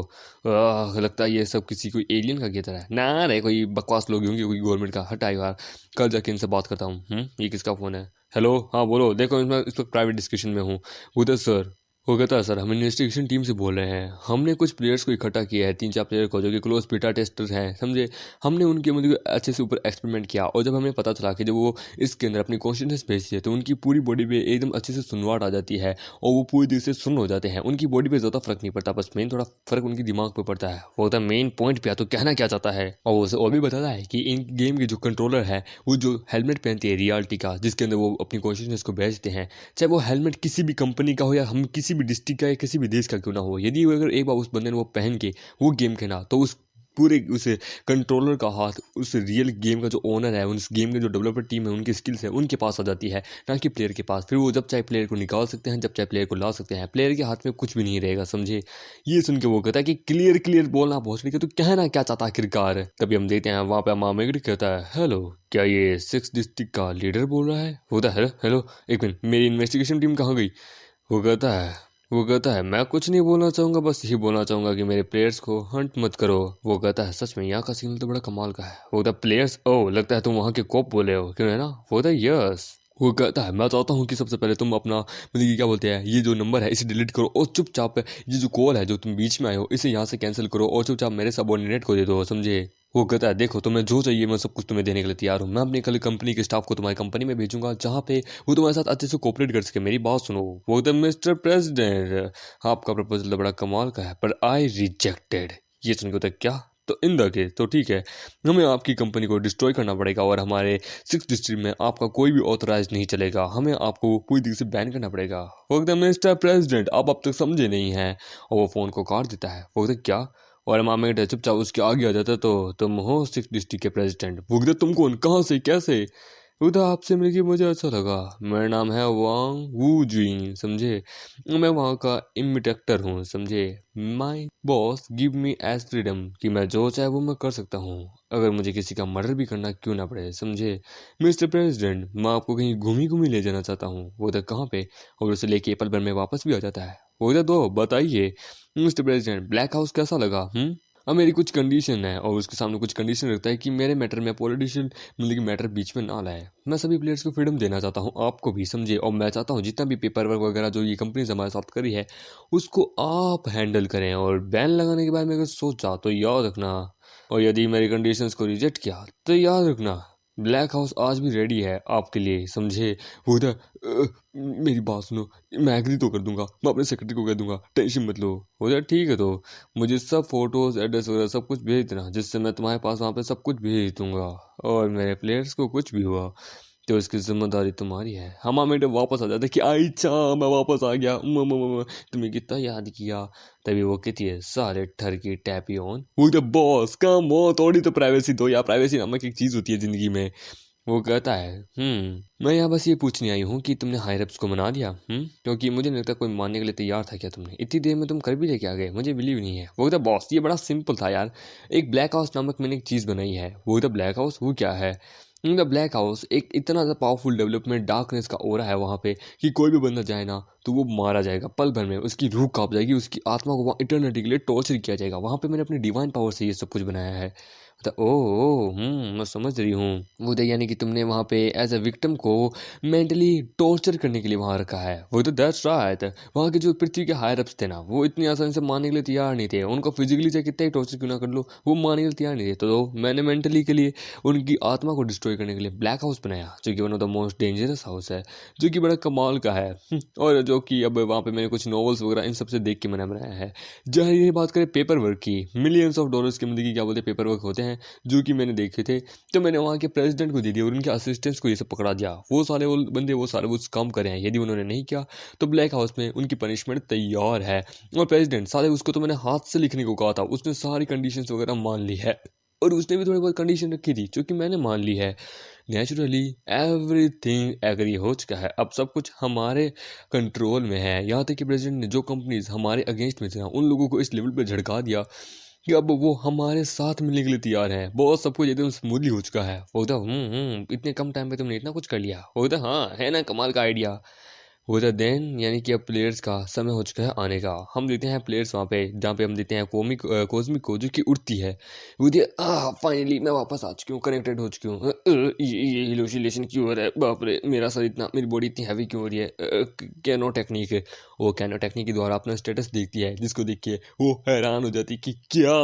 Speaker 1: लगता है ये सब किसी कोई एलियन का गेटर है ना रे, कोई बकवास लोग होंगे, कोई गवर्नमेंट का। हटा यार, कल जाके इनसे बात करता हूँ। ये किसका फ़ोन है? हेलो, हाँ बोलो। देखो मैं इस वक्त प्राइवेट डिस्कशन में हूँ। उधर सर वो कहता है सर हम इन्वेस्टिगेशन टीम से बोल रहे हैं, हमने कुछ प्लेयर्स को इकट्ठा किया है, 3-4 प्लेयर को जो कि क्लोज बीटा टेस्टर्स हैं, समझे। हमने उनके मतलब अच्छे से ऊपर एक्सपेरिमेंट किया और जब हमें पता चला कि जब वो इसके अंदर अपनी कॉन्शियसनेस भेजती है तो उनकी पूरी बॉडी पे एकदम अच्छे से सुनवाट आ जाती है और वो पूरी तरह से सुन हो जाते हैं। उनकी बॉडी पे ज़्यादा फर्क नहीं पड़ता, बस मेन थोड़ा फर्क उनकी दिमाग पे पड़ता है। वो होता है मेन पॉइंट पे। तो कहना क्या चाहता है। और उसे और भी बताता है कि इन गेम के जो कंट्रोलर है वो जो हेलमेट पहनती है रियलिटी का, जिसके अंदर वो अपनी कॉन्शियसनेस को भेजते हैं, चाहे वो हेलमेट किसी भी कंपनी का हो या हम किसी भी डिस्ट्रिक्ट का या किसी भी देश का क्यों ना हो, यदि अगर एक बार उस बंदे ने वो पहन के वो गेम खेला तो उस पूरे उस कंट्रोलर का हाथ उस रियल गेम का जो ओनर है, उस गेम के जो डेवलपर टीम है, उनकी स्किल्स है, उनके पास आ जाती है, ना कि प्लेयर के पास। फिर वो जब चाहे प्लेयर को निकाल सकते हैं, जब चाहे प्लेयर को ला सकते हैं। प्लेयर के हाथ में कुछ भी नहीं रहेगा, समझे। ये सुन के वो कहता है कि क्लियर क्लियर बोलना बहुत ठीक है, तो कहना क्या चाहता है आखिरकार। तभी हम देखते हैं वहाँ पे मामेगढ़ कहता है हेलो, क्या ये 6 डिस्ट्रिक्ट का लीडर बोल रहा है? होता है हेलो, एक मिनट, मेरी इन्वेस्टिगेशन टीम कहाँ गई? वो कहता है मैं कुछ नहीं बोलना चाहूँगा, बस यही बोलना चाहूँगा कि मेरे प्लेयर्स को हंट मत करो। वो कहता है सच में यहाँ का सिग्नल तो बड़ा कमाल का है। वो कहता है प्लेयर्स, ओह लगता है तुम वहाँ के कोप बोले हो, क्यों है ना। वो कहता है यस। वो कहता है मैं चाहता हूँ कि सबसे पहले तुम अपना मतलब कि क्या बोलते हैं, ये जो नंबर है इसे डिलीट करो और चुपचाप ये जो कॉल है जो तुम बीच में आए हो इसे यहाँ से कैंसिल करो और चुपचाप मेरे सबऑर्डिनेट को दे दो, समझे। वो कहता है देखो तुम्हें जो चाहिए मैं सब कुछ तुम्हें देने के लिए तैयार हूँ। मैं अपनी कल कंपनी के स्टाफ को तुम्हारी कंपनी में भेजूंगा जहाँ पे वो तुम्हारे साथ अच्छे से कोऑपरेट कर सके। मेरी बात सुनो। वो कहता है मिस्टर प्रेसिडेंट आपका प्रपोजल तो बड़ा कमाल का है पर आई रिजेक्टेड। ये सुन के होता है क्या? तो इन द केस तो ठीक है, हमें आपकी कंपनी को डिस्ट्रॉय करना पड़ेगा और हमारे 6 डिस्ट्रिक्ट में आपका कोई भी ऑथराइज नहीं चलेगा, हमें आपको पूरी तरीके से बैन करना पड़ेगा। वो कहता है मिस्टर प्रेसिडेंट आप अब तक समझे नहीं हैं, और वो फ़ोन को काट देता है। वो कहता है क्या? और मामा के चुपचाप उसके आगे आ जाता तो तुम हो 6 डिस्ट्रिक्ट के प्रेसिडेंट। वो कहता तुम कौन, कहाँ से, कैसे? उधर आपसे मिलके मुझे अच्छा लगा, मेरा नाम है वांग वू जुइन, समझे। मैं वहाँ का इमिटेक्टर हूँ, समझे। My boss give me as freedom कि मैं जो चाहे वो मैं कर सकता हूँ, अगर मुझे किसी का मर्डर भी करना क्यों ना पड़े, समझे। मिस्टर प्रेसिडेंट मैं आपको कहीं घूमी घूमी ले जाना चाहता हूँ। वो उधर कहाँ पे? और उसे लेके एप्पल भर में वापस भी आ जाता है। वो उधर दो बताइए मिस्टर प्रेसिडेंट ब्लैक हाउस कैसा लगा? अब मेरी कुछ कंडीशन है और उसके सामने कुछ कंडीशन रखता है कि मेरे मैटर में पॉलिटिशियन मतलब कि मैटर बीच में ना लाए। मैं सभी प्लेयर्स को फ्रीडम देना चाहता हूँ, आपको भी, समझे। और मैं चाहता हूँ जितना भी पेपर वर्क वगैरह जो ये कंपनी हमारे साथ करी है उसको आप हैंडल करें, और बैन लगाने के बारे में अगर सोचा तो याद रखना, और यदि मेरी कंडीशंस को रिजेक्ट किया तो याद रखना ब्लैक हाउस आज भी रेडी है आपके लिए, समझे। वो उधर मेरी बात सुनो, मैं एग्री तो कर दूंगा, मैं अपने सेक्रेटरी को कह दूंगा, टेंशन मत लो। हो जाए ठीक है, तो मुझे सब फोटोज एड्रेस वगैरह सब कुछ भेज देना, जिससे मैं तुम्हारे पास वहाँ पे सब कुछ भेज दूंगा। और मेरे प्लेयर्स को कुछ भी हुआ तो इसकी जिम्मेदारी तुम्हारी है। हम बेटे वापस आ जाते कि आई चा मैं वापस आ गया, तुम्हें कितना याद किया। तभी वो कहती है सारे ठर की टैपी ऑन। वो तो बॉस कम हो, थोड़ी तो प्राइवेसी दो यार, प्राइवेसी नामक एक चीज़ होती है ज़िंदगी में। वो कहता है मैं यहाँ बस ये पूछने आई हूँ कि तुमने हायर अप्स को मना दिया, क्योंकि मुझे नहीं लगता कोई मानने के लिए तैयार था। क्या तुमने इतनी देर में तुम कर भी लेके आ गए, मुझे बिलीव नहीं है। वो कहता बॉस ये बड़ा सिंपल था यार, एक ब्लैक हाउस नामक मैंने एक चीज़ बनाई है। वो कहता ब्लैक हाउस, वो क्या है? द ब्लैक हाउस एक इतना ज़्यादा पावरफुल डेवलपमेंट डार्कनेस का ओरा है वहाँ पे कि कोई भी बंदा जाए ना तो वो मारा जाएगा पल भर में, उसकी रूह काँप जाएगी, उसकी आत्मा को वहाँ इटर्निटी के लिए टॉर्चर किया जाएगा। वहाँ पे मैंने अपनी डिवाइन पावर से ये सब कुछ बनाया है। ओह मैं समझ रही हूँ। वो तो यानी कि तुमने वहाँ पे एज अ विक्टिम को मेंटली टॉर्चर करने के लिए वहाँ रखा है। वो तो दैट्स राइट। वहाँ के जो पृथ्वी के हायर अप्स थे ना, वो इतनी आसानी से मानने के लिए तैयार नहीं थे। उनको फिजिकली चाहे कितना ही टॉर्चर क्यों ना कर लो, वो मानने के लिए तैयार नहीं थे। तो मैंने मेंटली के लिए उनकी आत्मा को डिस्ट्रॉय करने के लिए ब्लैक हाउस बनाया, जो कि one of the most dangerous house है, जो कि बड़ा कमाल का है। और जो कि अब वहाँ पे मैंने कुछ नॉवेल्स वगैरह इन सब से देख के मैंने बनाया है। जहाँ ये बात करें पेपर वर्क की, मिलियंस ऑफ डॉलर्स के, मतलब कि क्या बोलते हैं, पेपर वर्क होते हैं जो कि मैंने देखे थे। तो मैंने वहाँ के प्रेसिडेंट को दे दिया और उनके असिस्टेंट्स को ये सब पकड़ा दिया। वो सारे वो बंदे वो सारे वो काम करे हैं। यदि उन्होंने नहीं किया तो ब्लैक हाउस में उनकी पनिशमेंट तैयार है। और प्रेसिडेंट साले, उसको तो मैंने हाथ से लिखने को कहा था, उसने सारी कंडीशंस वगैरह मान ली है। और उसने भी थोड़ी बहुत कंडीशन रखी थी जो कि मैंने मान ली है। नेचुरली एवरीथिंग एग्री हो चुका है। अब सब कुछ हमारे कंट्रोल में है। यहाँ तक कि प्रेसिडेंट ने जो कंपनीज हमारे अगेंस्ट में थे ना, उन लोगों को इस लेवल पे झड़का दिया कि अब वो हमारे साथ मिलने के लिए तैयार है। बहुत सब कुछ एकदम स्मूथली हो चुका है। वो तो इतने कम टाइम पे तुमने इतना कुछ कर लिया। वो तो हाँ, है ना कमाल का आइडिया। वो द देन यानी कि अब प्लेयर्स का समय हो चुका है आने का। हम देते हैं प्लेयर्स वहाँ पे, जहाँ पे हम देते हैं कोस्मिक को, जो कि उड़ती है। वो दे फाइनली मैं वापस आ चुकी हूँ, कनेक्टेड हो चुकी हूँ। ये हिलोसिलेशन क्यों हो रहा है, बाप रे, मेरा सर इतना, मेरी बॉडी इतनी हैवी क्यों हो रही है। कैनो टेक्निक है, वो कैनो टेक्निक के द्वारा अपना स्टेटस देखती है, जिसको देख के वो हैरान हो जाती कि क्या,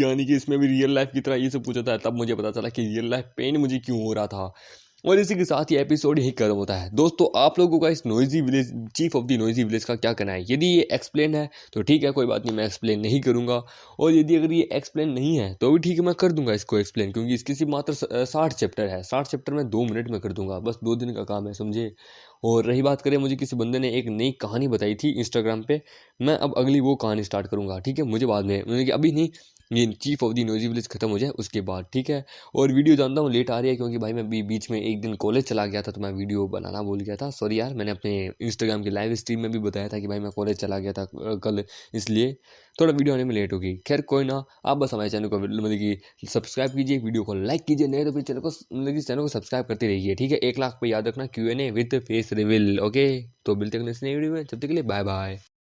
Speaker 1: यानी कि इसमें भी रियल लाइफ की तरह ये सब पूछा था। तब मुझे पता चला कि रियल लाइफ पेन मुझे क्यों हो रहा था। और इसी के साथ ये एपिसोड यही खत्म होता है। दोस्तों, आप लोगों का इस noisy village, chief of the noisy village का क्या कहना है? यदि ये एक्सप्लेन है तो ठीक है, कोई बात नहीं, मैं एक्सप्लेन नहीं करूंगा। और यदि अगर ये एक्सप्लेन नहीं है तो भी ठीक है, मैं कर दूंगा इसको एक्सप्लेन, क्योंकि इसकी सिर्फ मात्र 60 चैप्टर है। 60 चैप्टर में 2 मिनट में कर दूंगा, बस 2 दिन का काम है, समझे। और रही बात करें, मुझे किसी बंदे ने एक नई कहानी बताई थी इंस्टाग्राम पे, मैं अब अगली वो कहानी स्टार्ट करूंगा, ठीक है। मुझे बाद में, मुझे कि अभी नहीं, ये chief of the noisy village खत्म हो जाए उसके बाद, ठीक है। और वीडियो जानता हूँ लेट आ रही है, क्योंकि भाई मैं बीच में एक दिन कॉलेज चला गया था, तो मैं वीडियो बनाना भूल गया था। सॉरी यार, मैंने अपने इंस्टाग्राम की लाइव स्ट्रीम में भी बताया था कि भाई मैं कॉलेज चला गया था कल, इसलिए थोड़ा वीडियो आने में लेट होगी। खैर कोई ना, आप बस हमारे चैनल को मतलब कि सब्सक्राइब कीजिए, वीडियो को लाइक कीजिए, नहीं तो फिर चैनल को मतलब कि चैनल को सब्सक्राइब करते रहिए, ठीक है। 1 लाख पे याद रखना Q&A with face reveal, okay. तो मिलते हैं नेक्स्ट वीडियो में, तब तक के लिए बाय बाय।